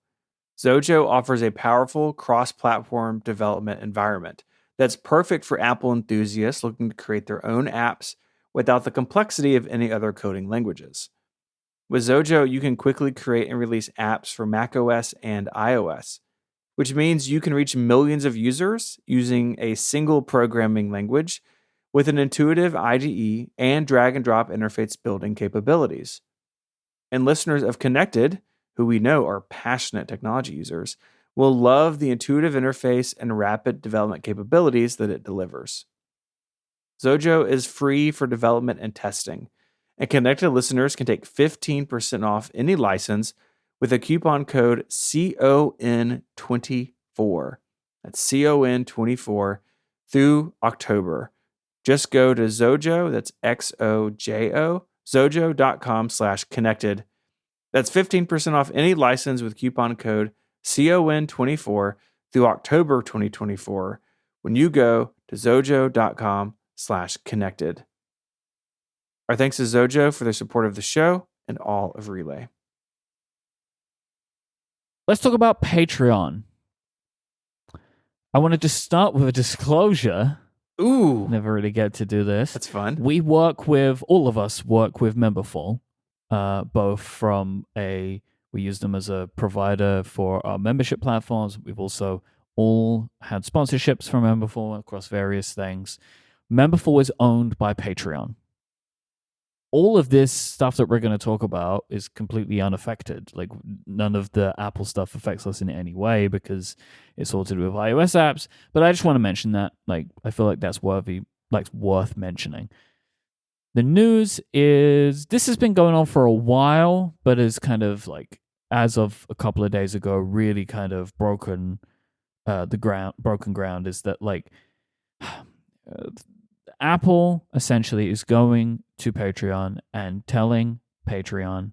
Zojo offers a powerful cross-platform development environment that's perfect for Apple enthusiasts looking to create their own apps without the complexity of any other coding languages. With Zojo, you can quickly create and release apps for macOS and iOS, which means you can reach millions of users using a single programming language with an intuitive IDE and drag-and-drop interface building capabilities. And listeners of Connected, who we know are passionate technology users, will love the intuitive interface and rapid development capabilities that it delivers. Zojo is free for development and testing, and Connected listeners can take 15% off any license with a coupon code CON24. That's CON24 through October. Just go to Zojo, that's XOJO, zojo.com/connected. That's 15% off any license with coupon code CON24 through October 2024 when you go to zojo.com/connected. Our thanks to Zojo for their support of the show and all of Relay. Let's talk about Patreon. I wanted to start with a disclosure. Ooh. Never really get to do this. That's fun. All of us work with Memberful, both from we use them as a provider for our membership platforms. We've also all had sponsorships from Memberful across various things. Memberful is owned by Patreon. All of this stuff that we're going to talk about is completely unaffected. Like none of the Apple stuff affects us in any way because it's all to do with iOS apps. But I just want to mention that. Like I feel like that's worth mentioning. The news is this has been going on for a while, but is kind of like as of a couple of days ago, really kind of broken ground is that like Apple essentially is going to Patreon and telling Patreon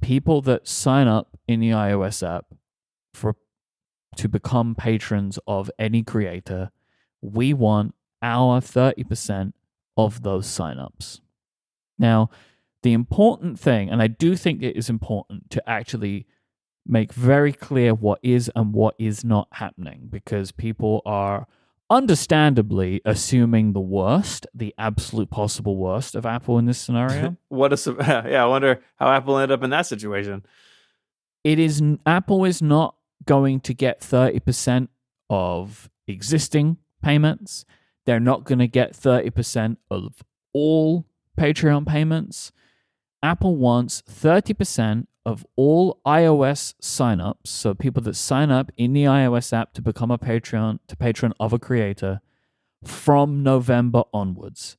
people that sign up in the iOS app to become patrons of any creator, we want our 30% of those signups. Now, the important thing, and I do think it is important to actually make very clear what is and what is not happening, because people are understandably assuming the worst, the absolute possible worst of Apple in this scenario. I wonder how Apple ended up in that situation. Apple is not going to get 30% of existing payments. They're not going to get 30% of all Patreon payments. Apple wants 30% of all iOS signups, so people that sign up in the iOS app to become a patron of a creator from November onwards.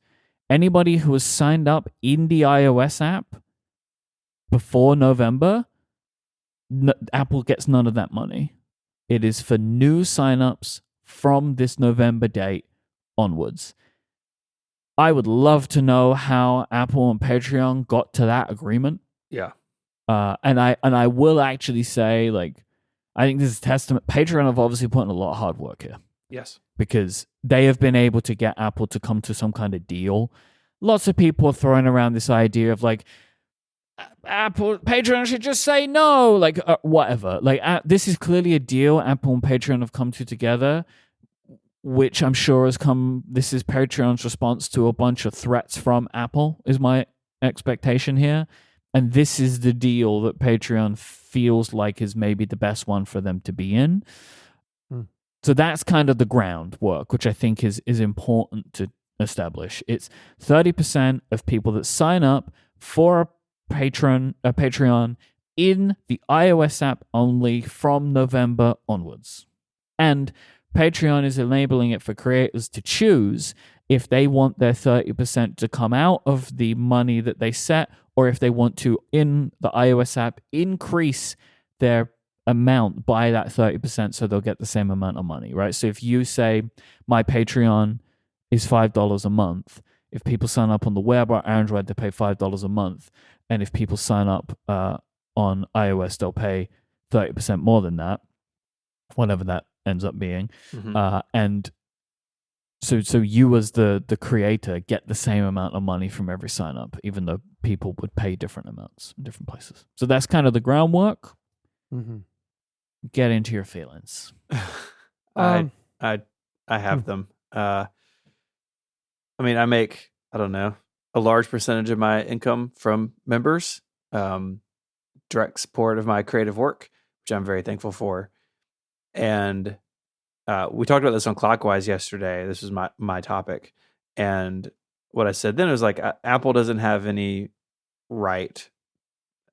Anybody who has signed up in the iOS app before November, Apple gets none of that money. It is for new signups from this November date onwards. I would love to know how Apple and Patreon got to that agreement. Yeah. And I will actually say, like, I think this is testament. Patreon have obviously put in a lot of hard work here. Yes. Because they have been able to get Apple to come to some kind of deal. Lots of people are throwing around this idea of like, Patreon should just say no, like whatever. Like this is clearly a deal Apple and Patreon have come to together, which I'm sure has come. This is Patreon's response to a bunch of threats from Apple, is my expectation here. And this is the deal that Patreon feels like is maybe the best one for them to be in. So that's kind of the groundwork, which I think is important to establish. It's 30% of people that sign up for a Patreon in the iOS app only from November onwards. And Patreon is enabling it for creators to choose if they want their 30% to come out of the money that they set, or if they want to, in the iOS app, increase their amount by that 30% so they'll get the same amount of money, right? So if you say, my Patreon is $5 a month, if people sign up on the web or Android, they pay $5 a month. And if people sign up on iOS, they'll pay 30% more than that, whatever that ends up being. Mm-hmm. And so you as the creator get the same amount of money from every sign up, even though people would pay different amounts in different places. So that's kind of the groundwork. Mm-hmm. Get into your feelings. I have them. I mean, I make, I don't know, a large percentage of my income from members, direct support of my creative work, which I'm very thankful for. And we talked about this on Clockwise yesterday. This was my topic. And what I said then was like, Apple doesn't have any right,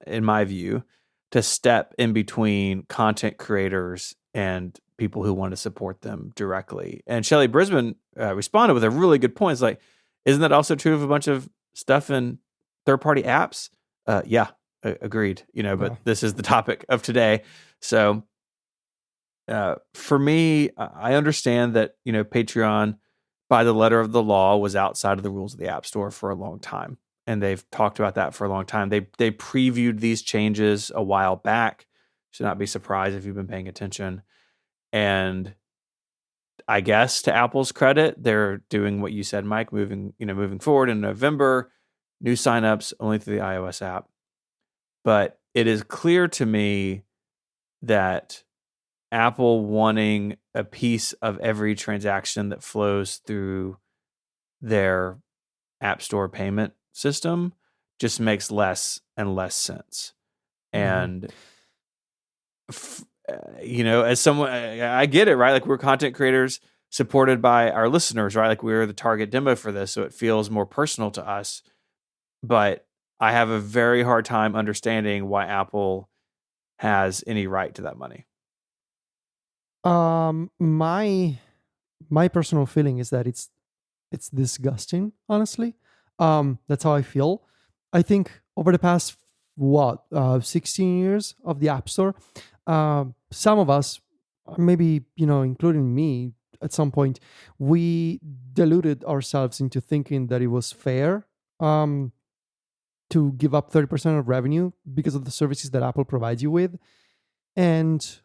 in my view, to step in between content creators and people who want to support them directly. And Shelley Brisbane responded with a really good point. It's like, isn't that also true of a bunch of stuff in third-party apps? Yeah, agreed. But this is the topic of today. So for me, I understand that, Patreon, by the letter of the law, was outside of the rules of the App Store for a long time. And they've talked about that for a long time. They previewed these changes a while back. Should not be surprised if you've been paying attention. And I guess to Apple's credit, they're doing what you said, Mike, moving forward in November, new signups only through the iOS app. But it is clear to me that Apple wanting a piece of every transaction that flows through their App Store payment system just makes less and less sense. And as someone, I get it, right? Like, we're content creators supported by our listeners, right? Like, we're the target demo for this, so it feels more personal to us. But I have a very hard time understanding why Apple has any right to that money. My personal feeling is that it's disgusting, honestly. That's how I feel. I think over the past 16 years of the App Store, some of us, maybe including me at some point, we deluded ourselves into thinking that it was fair to give up 30% of revenue because of the services that Apple provides you with. And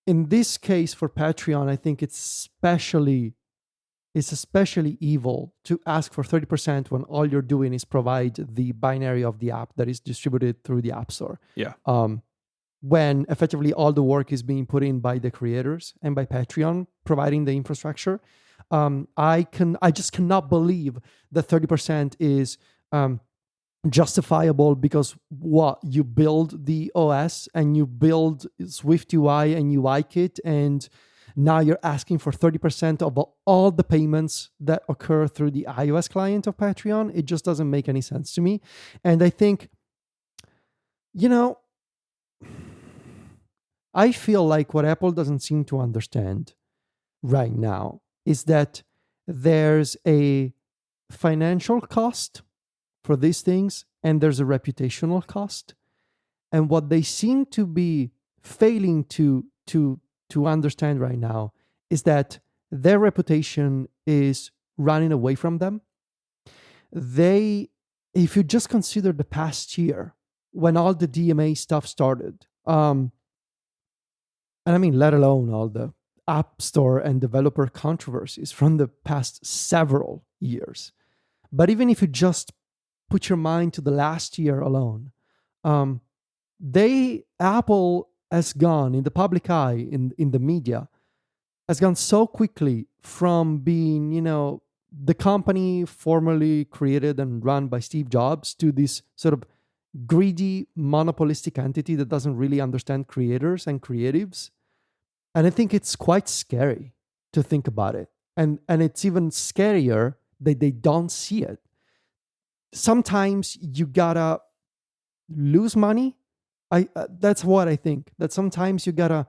in this case for Patreon, I think it's it's especially evil to ask for 30% when all you're doing is provide the binary of the app that is distributed through the App Store. Yeah. When effectively all the work is being put in by the creators and by Patreon providing the infrastructure. I just cannot believe that 30% is justifiable because you build the OS and you build Swift UI and UIKit, and now you're asking for 30% of all the payments that occur through the iOS client of Patreon. It just doesn't make any sense to me. And I think, I feel like what Apple doesn't seem to understand right now is that there's a financial cost for these things and there's a reputational cost. And what they seem to be failing to understand right now is that their reputation is running away from them. If you just consider the past year when all the DMA stuff started, and I mean, let alone all the App Store and developer controversies from the past several years. But even if you just put your mind to the last year alone, Apple has gone in the public eye, in the media, has gone so quickly from being, the company formerly created and run by Steve Jobs to this sort of greedy, monopolistic entity that doesn't really understand creators and creatives. And I think it's quite scary to think about it. And it's even scarier that they don't see it. Sometimes you gotta lose money. That's what I think. That sometimes you gotta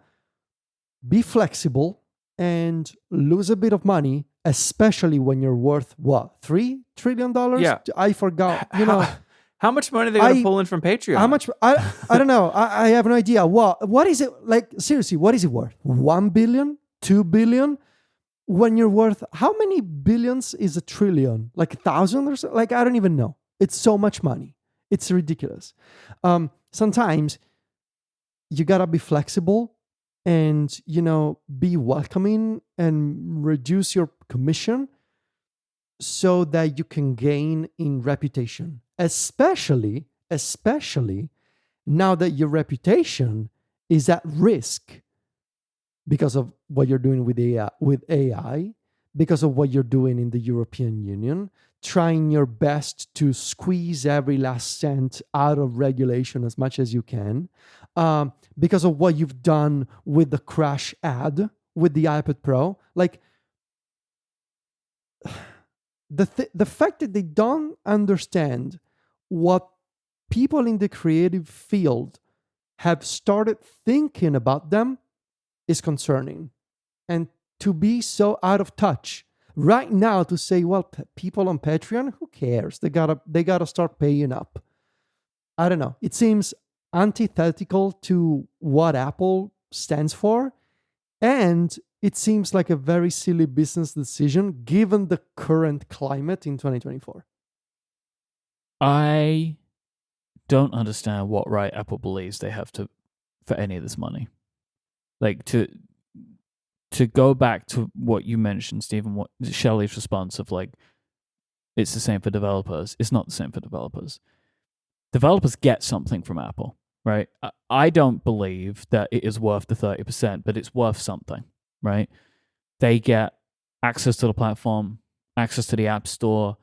be flexible and lose a bit of money, especially when you're worth $3 trillion? Yeah. I forgot. How much money are they going to pull in from Patreon? How much? I don't know. I have no idea. What is it like? Seriously, what is it worth? 1 billion? 2 billion? When you're worth, how many billions is a trillion? Like 1,000 or so? Like, I don't even know. It's so much money. It's ridiculous. Sometimes you gotta be flexible and, be welcoming and reduce your commission so that you can gain in reputation. Especially now that your reputation is at risk because of what you're doing with AI, because of what you're doing in the European Union, trying your best to squeeze every last cent out of regulation as much as you can, because of what you've done with the crash ad with the iPad Pro. Like, the fact that they don't understand what people in the creative field have started thinking about them is concerning. And to be so out of touch right now, to say, well, people on Patreon, who cares? They gotta start paying up. I don't know. It seems antithetical to what Apple stands for, and it seems like a very silly business decision given the current climate in 2024. I don't understand what right Apple believes they have for any of this money. Like, to go back to what you mentioned, Stephen, what Shelley's response of like, it's the same for developers. It's not the same for developers. Developers get something from Apple, right? I don't believe that it is worth the 30%, but it's worth something, right? They get access to the platform, access to the App Store,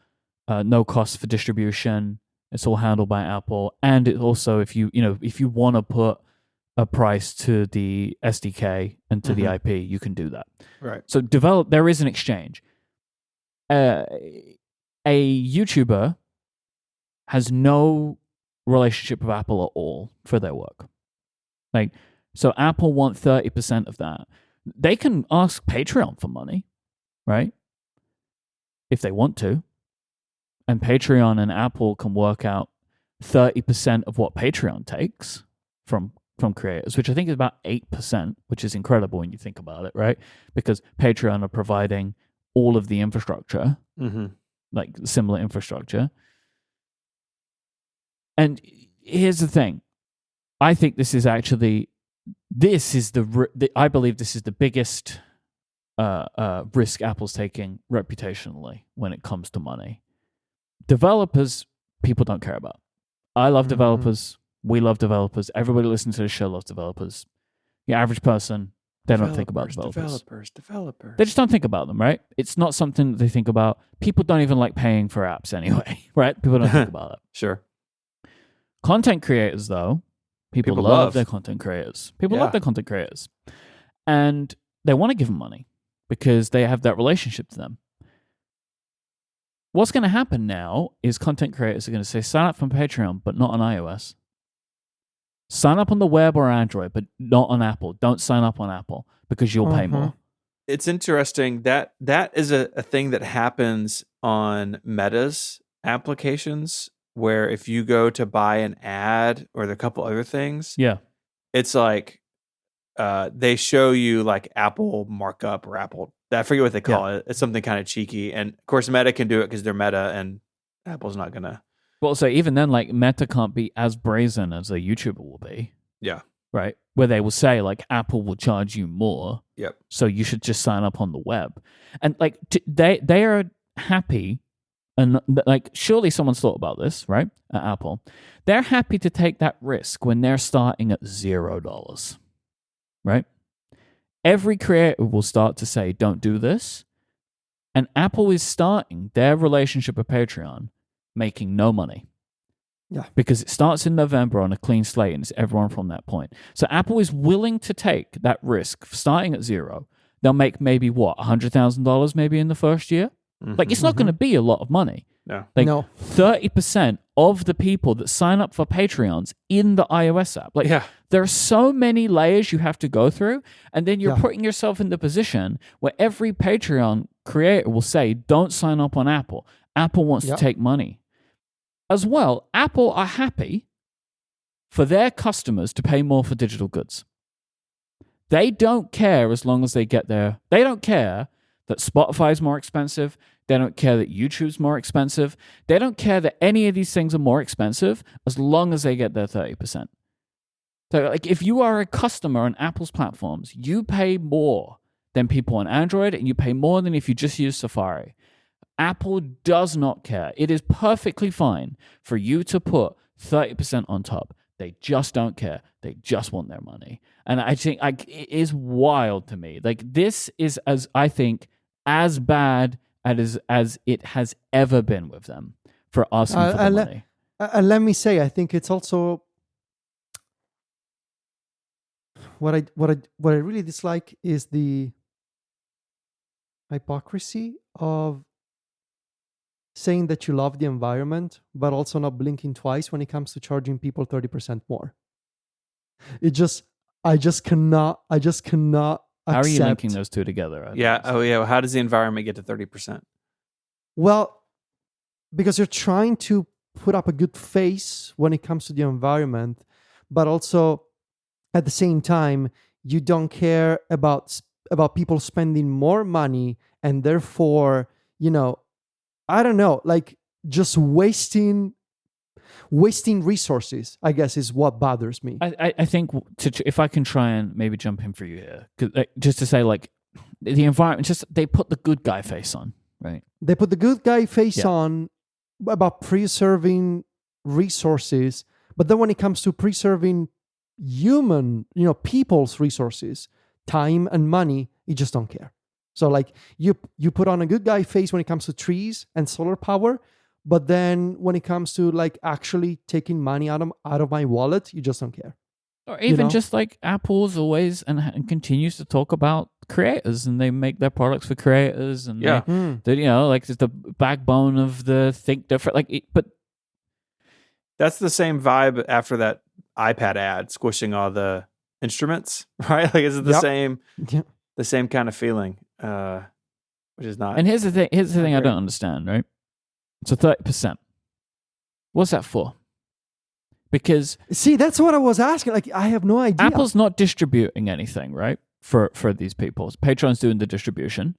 no cost for distribution. It's all handled by Apple. And it also, if you want to put a price to the SDK and to the IP, you can do that. Right. So there is an exchange. A YouTuber has no relationship with Apple at all for their work. Like, so Apple want 30% of that. They can ask Patreon for money, right? If they want to. And Patreon and Apple can work out 30% of what Patreon takes from creators, which I think is about 8%, which is incredible when you think about it, right? Because Patreon are providing all of the infrastructure, like similar infrastructure. And here's the thing. I think this is actually, I believe this is the biggest risk Apple's taking reputationally when it comes to money. Developers, people don't care about. I love developers. We love developers. Everybody listening to the show loves developers. The average person, they don't think about developers. Developers. They just don't think about them, right? It's not something that they think about. People don't even like paying for apps anyway, right? People don't think about it. Sure. Content creators, though, people love their content creators. People love their content creators. And they want to give them money because they have that relationship to them. What's going to happen now is content creators are going to say, sign up for Patreon, but not on iOS. Sign up on the web or Android, but not on Apple. Don't sign up on Apple because you'll pay more. It's interesting that is a thing that happens on Meta's applications, where if you go to buy an ad or a couple other things, it's like they show you like Apple markup or Apple. I forget what they call it. It's something kind of cheeky, and of course Meta can do it because they're Meta, and Apple's not gonna. Well, so even then, like Meta can't be as brazen as a YouTuber will be. Yeah. Right? Where they will say, like, Apple will charge you more. Yep. So you should just sign up on the web. And, like, they are happy, and, like, surely someone's thought about this, right? At Apple. They're happy to take that risk when they're starting at $0, right? Every creator will start to say, don't do this. And Apple is starting their relationship with Patreon making no money. Yeah. Because it starts in November on a clean slate and it's everyone from that point. So Apple is willing to take that risk starting at $0. They'll make maybe $100,000 maybe in the first year. Like it's not going to be a lot of money. No. Like No. 30% of the people that sign up for Patreons in the iOS app. Like there are so many layers you have to go through, and then you're putting yourself in the position where every Patreon creator will say, don't sign up on Apple. Apple wants to take money. As well, Apple are happy for their customers to pay more for digital goods. They don't care as long as they get there. They don't care that Spotify is more expensive. They don't care that YouTube's more expensive. They don't care that any of these things are more expensive as long as they get their 30%. So, like, if you are a customer on Apple's platforms, you pay more than people on Android, and you pay more than if you just use Safari. Apple does not care. It is perfectly fine for you to put 30% on top. They just don't care. They just want their money. And I think it is wild to me. Like, this is, I think, as bad as it has ever been with them for asking for the money. Let me say, I think it's also what I really dislike is the hypocrisy of saying that you love the environment, but also not blinking twice when it comes to charging people 30% more. I just cannot accept. How are you linking those two together? How does the environment get to 30%? Well, because you're trying to put up a good face when it comes to the environment, but also at the same time, you don't care about people spending more money and therefore, I don't know, like just wasting resources, I guess, is what bothers me. I think if I can try and maybe jump in for you here, just to say, like, the environment, just they put the good guy face on, right? They put the good guy face on about preserving resources, but then when it comes to preserving people's resources, time and money, you just don't care. So like you put on a good guy face when it comes to trees and solar power, but then when it comes to like actually taking money out of my wallet, you just don't care. Or even just like Apple's always and continues to talk about creators, and they make their products for creators, and they like it's the backbone of the think different. But that's the same vibe after that iPad ad squishing all the instruments, right? Like, is it the same? Yep. The same kind of feeling, which is not. And here's the thing I don't understand, right? So 30%. What's that for? Because see, that's what I was asking. Like, I have no idea. Apple's not distributing anything, right? For these people, Patreon's doing the distribution.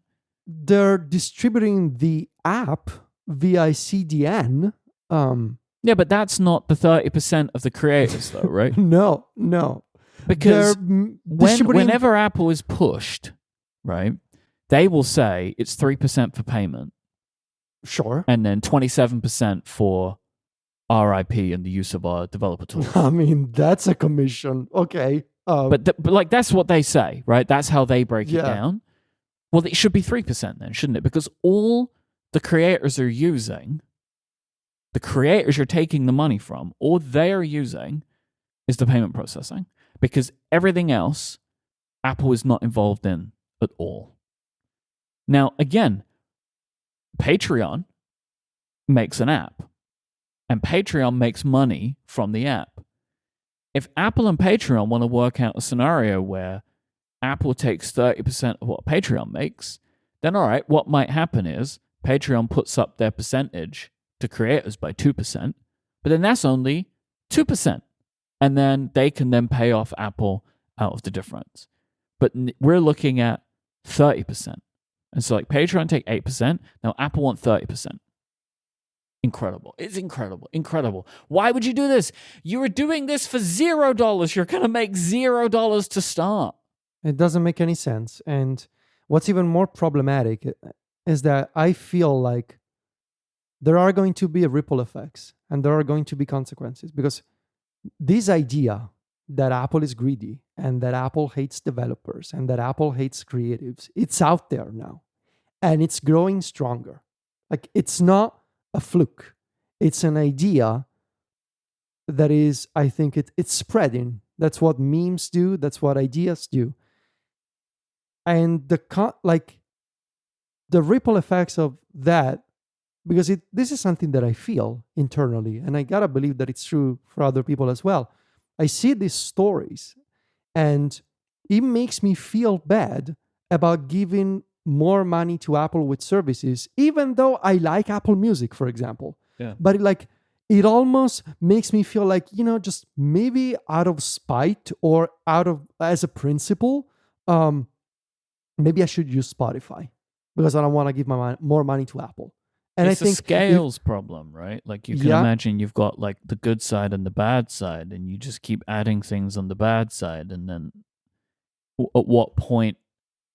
They're distributing the app via CDN. Yeah, but that's not the 30% of the creators, though, right? No. Because whenever Apple is pushed, right, they will say it's 3% for payment Sure. and then 27% for RIP and the use of our developer tools. I mean, that's a commission. Okay. But like that's what they say, right? That's how they break it Yeah. down. Well, it should be 3% then, shouldn't it? Because all the creators are using, the creators you're taking the money from, all they're using is the payment processing. Because everything else, Apple is not involved in at all. Now, again, Patreon makes an app, and Patreon makes money from the app. If Apple and Patreon want to work out a scenario where Apple takes 30% of what Patreon makes, then all right, what might happen is Patreon puts up their percentage to creators by 2%, but then that's only 2%. And then they can then pay off Apple out of the difference. But we're looking at 30%. And so like Patreon take 8%, now Apple want 30%. Incredible. It's incredible. Incredible. Why would you do this? You were doing this for $0. You're going to make $0 to start. It doesn't make any sense. And what's even more problematic is that I feel like there are going to be ripple effects and there are going to be consequences, because this idea that Apple is greedy and that Apple hates developers and that Apple hates creatives, it's out there now and it's growing stronger. Like, it's not a fluke. It's an idea that is, I think it's spreading. That's what memes do. That's what ideas do. And the ripple effects of that, because this is something that I feel internally, and I gotta believe that it's true for other people as well. I see these stories, and it makes me feel bad about giving more money to Apple with services, even though I like Apple Music, for example. Yeah. But it almost makes me feel like, just maybe out of spite or as a principle, maybe I should use Spotify because I don't want to give more money to Apple. And it's I think a scales problem, right? Like you can imagine you've got like the good side and the bad side, and you just keep adding things on the bad side. And then at what point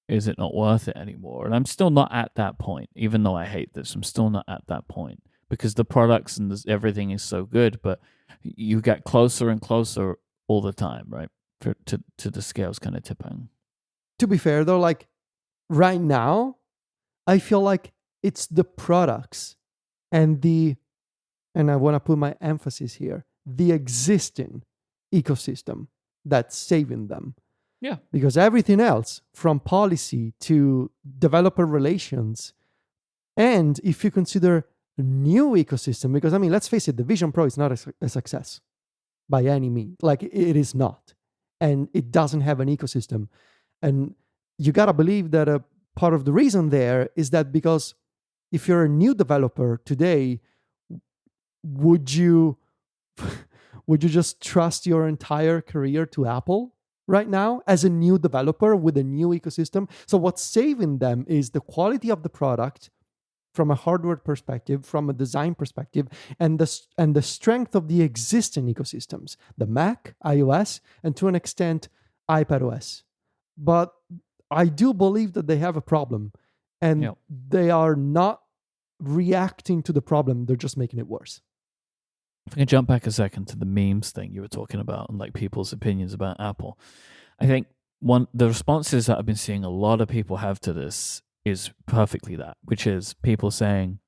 is it not worth it anymore? And I'm still not at that point, even though I hate this. I'm still not at that point because the products and everything is so good, but you get closer and closer all the time, right? To the scales kind of tipping. To be fair though, like right now, I feel like it's the products and I want to put my emphasis here, the existing ecosystem that's saving them. Yeah. Because everything else, from policy to developer relations, and if you consider new ecosystem, because I mean, let's face it, the Vision Pro is not a success by any means. Like, it is not. And it doesn't have an ecosystem. And you got to believe that a part of the reason there is that because if you're a new developer today, would you just trust your entire career to Apple right now as a new developer with a new ecosystem? So what's saving them is the quality of the product from a hardware perspective, from a design perspective, and the strength of the existing ecosystems, the Mac, iOS, and to an extent, iPadOS. But I do believe that they have a problem, and they are not reacting to the problem. They're just making it worse. If I can jump back a second to the memes thing you were talking about and like people's opinions about Apple, I think the responses that I've been seeing a lot of people have to this is perfectly that, which is people saying,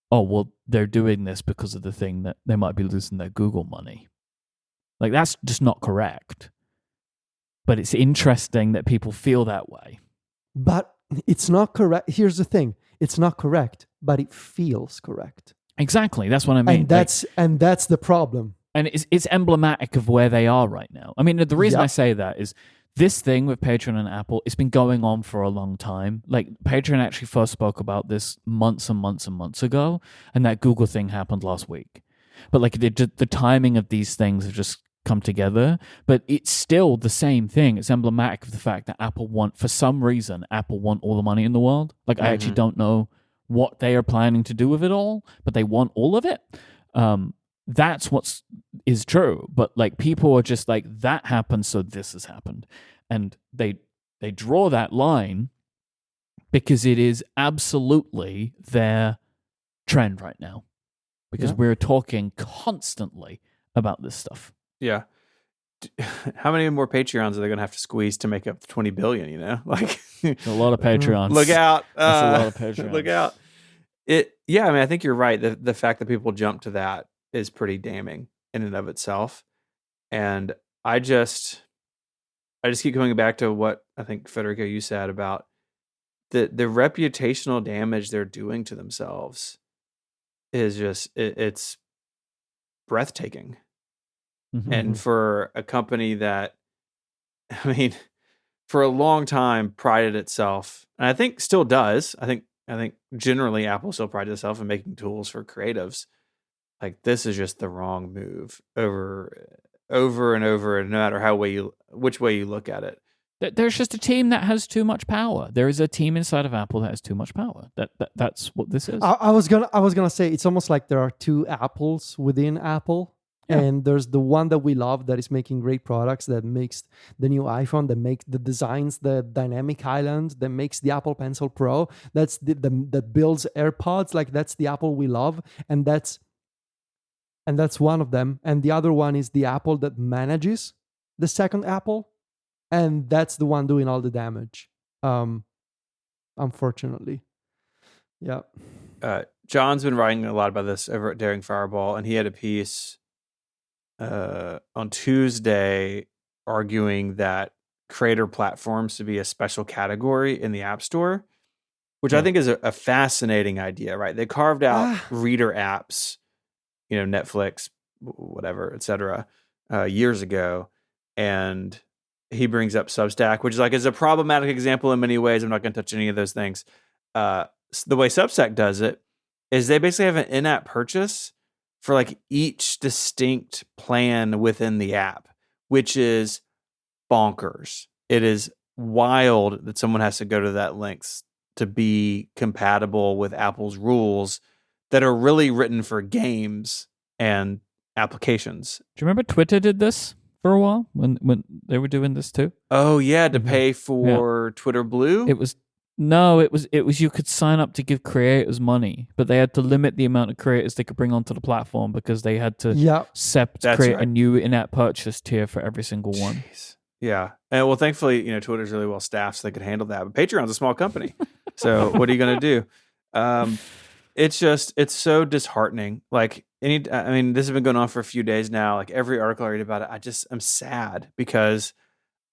oh, well, they're doing this because of the thing that they might be losing their Google money. Like, that's just not correct. But it's interesting that people feel that way. But it's not correct. Here's the thing. It's not correct, but it feels correct. Exactly. That's what I mean. And that's the problem. And it's emblematic of where they are right now. I mean, the reason I say that is this thing with Patreon and Apple, it's been going on for a long time. Like, Patreon actually first spoke about this months and months and months ago, and that Google thing happened last week. But like the timing of these things have just come together, but it's still the same thing. It's emblematic of the fact that for some reason, Apple want all the money in the world. Like, I actually don't know what they are planning to do with it all, but they want all of it. That's what is true. But like, people are just like, that happened, so this has happened. And they draw that line because it is absolutely their trend right now. Because Yeah. we're talking constantly about this stuff. Yeah. How many more Patreons are they going to have to squeeze to make up the 20 billion? You know, like A lot of Patreons. look out! That's a lot of Patreons. Look out! Yeah. I mean, I think you're right. The fact that people jump to that is pretty damning in and of itself. And I just keep coming back to what I think Federico you said about the reputational damage they're doing to themselves is just it's breathtaking. Mhm. And for a company that, I mean, for a long time prided itself, and I think still does. I think generally Apple still prides itself in making tools for creatives. Like this is just the wrong move over and over, and no matter which way you look at it. There's just a team that has too much power. There is a team inside of Apple that has too much power. That's what this is. I was gonna say it's almost like there are two Apples within Apple. Yeah. And there's the one that we love that is making great products, that makes the new iPhone, that makes the designs, the dynamic island, that makes the Apple Pencil Pro. That's that builds AirPods. Like that's the Apple we love, and that's one of them. And the other one is the Apple that manages the second Apple, and that's the one doing all the damage. Unfortunately, yeah. John's been writing a lot about this over at Daring Fireball, and he had a piece on Tuesday arguing that creator platforms should be a special category in the App Store, which I think is a fascinating idea, right? They carved out reader apps, Netflix, whatever, etc., years ago. And he brings up Substack, which is a problematic example in many ways. I'm not going to touch any of those things. The way Substack does it is they basically have an in-app purchase for like each distinct plan within the app, which is bonkers. It is wild that someone has to go to that lengths to be compatible with Apple's rules that are really written for games and applications. Do you remember Twitter did this for a while when they were doing this too? Oh yeah, to pay for Twitter Blue? It was you could sign up to give creators money, but they had to limit the amount of creators they could bring onto the platform because they had to create a new in-app purchase tier for every single one. Jeez. Yeah. And well, thankfully, Twitter's really well staffed so they could handle that. But Patreon's a small company. So what are you going to do? It's so disheartening. Like this has been going on for a few days now. Like every article I read about it, I'm sad because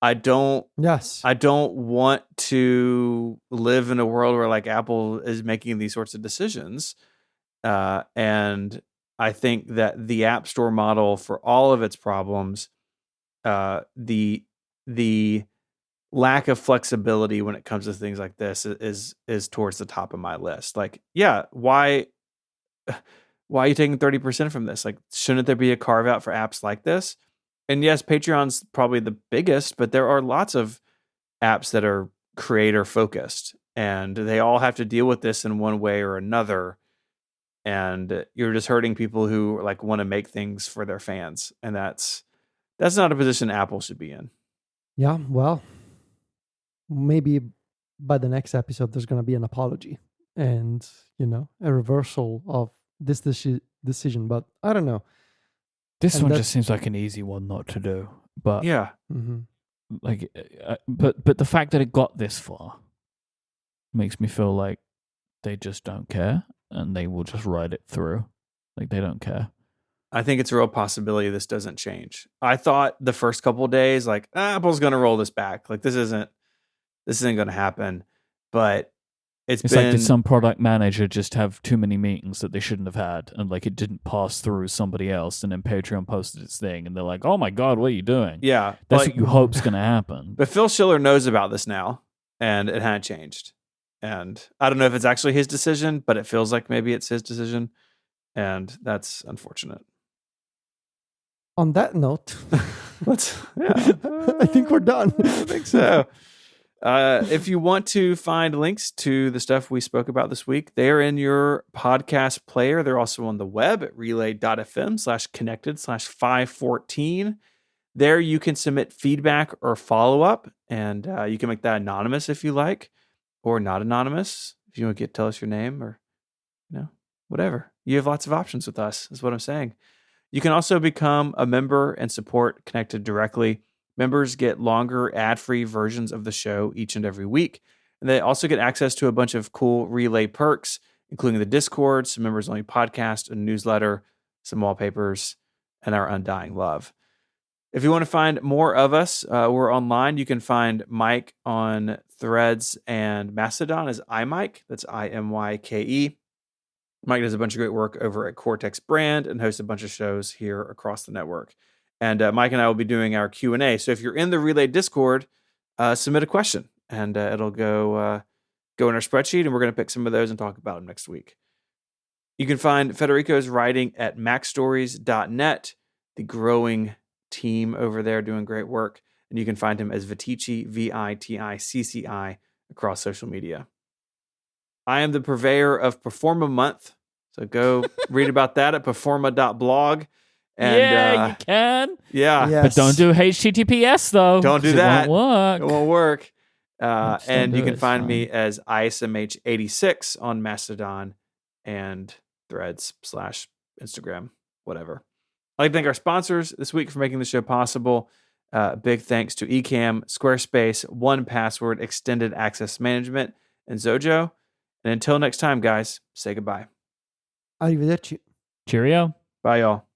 I don't want to live in a world where like Apple is making these sorts of decisions. And I think that the App Store model, for all of its problems, the lack of flexibility when it comes to things like this is towards the top of my list. Like, yeah, why are you taking 30% from this? Like, shouldn't there be a carve out for apps like this? And yes, Patreon's probably the biggest, but there are lots of apps that are creator focused, and they all have to deal with this in one way or another. And you're just hurting people who like want to make things for their fans, and that's not a position Apple should be in. Yeah, well, maybe by the next episode there's going to be an apology and a reversal of this decision, but I don't know. This one just seems like an easy one not to do, but yeah, like, but the fact that it got this far makes me feel like they just don't care and they will just ride it through. Like they don't care. I think it's a real possibility this doesn't change. I thought the first couple of days, like Apple's going to roll this back. Like this isn't going to happen. But it's been like, did some product manager just have too many meetings that they shouldn't have had, and like it didn't pass through somebody else, and then Patreon posted its thing, and they're like, "Oh my god, what are you doing?" Yeah, that's what you hope's going to happen. But Phil Schiller knows about this now, and it hadn't changed. And I don't know if it's actually his decision, but it feels like maybe it's his decision, and that's unfortunate. On that note, I think we're done. I think so. If you want to find links to the stuff we spoke about this week, they are in your podcast player. They're also on the web at relay.fm/connected/514. There you can submit feedback or follow-up, and you can make that anonymous if you like. or not anonymous, if you want to tell us your name or, whatever. You have lots of options with us, is what I'm saying. You can also become a member and support Connected directly. Members get longer ad-free versions of the show each and every week. And they also get access to a bunch of cool Relay perks, including the Discord, some members-only podcast, a newsletter, some wallpapers, and our undying love. If you want to find more of us, we're online. You can find Mike on Threads and Mastodon as iMike. That's IMYKE. Mike does a bunch of great work over at Cortex Brand and hosts a bunch of shows here across the network. And Mike and I will be doing our Q&A. So if you're in the Relay Discord, submit a question, and it'll go in our spreadsheet, and we're going to pick some of those and talk about them next week. You can find Federico's writing at macstories.net, the growing team over there doing great work. And you can find him as Viticci, Viticci, across social media. I am the purveyor of Performa Month. So go read about that at performa.blog. And, you can. Yeah. Yes. But don't do HTTPS, though. Don't do 'cause that. It won't It work. won't work. Just don't And do you it, can it's find fine. me as ISMH86 on Mastodon and Threads / Instagram, whatever. I'd like to thank our sponsors this week for making the show possible. Big thanks to Ecamm, Squarespace, 1Password, Extended Access Management, and Zojo. And until next time, guys, say goodbye. Arrivederci. Cheerio. Bye, y'all.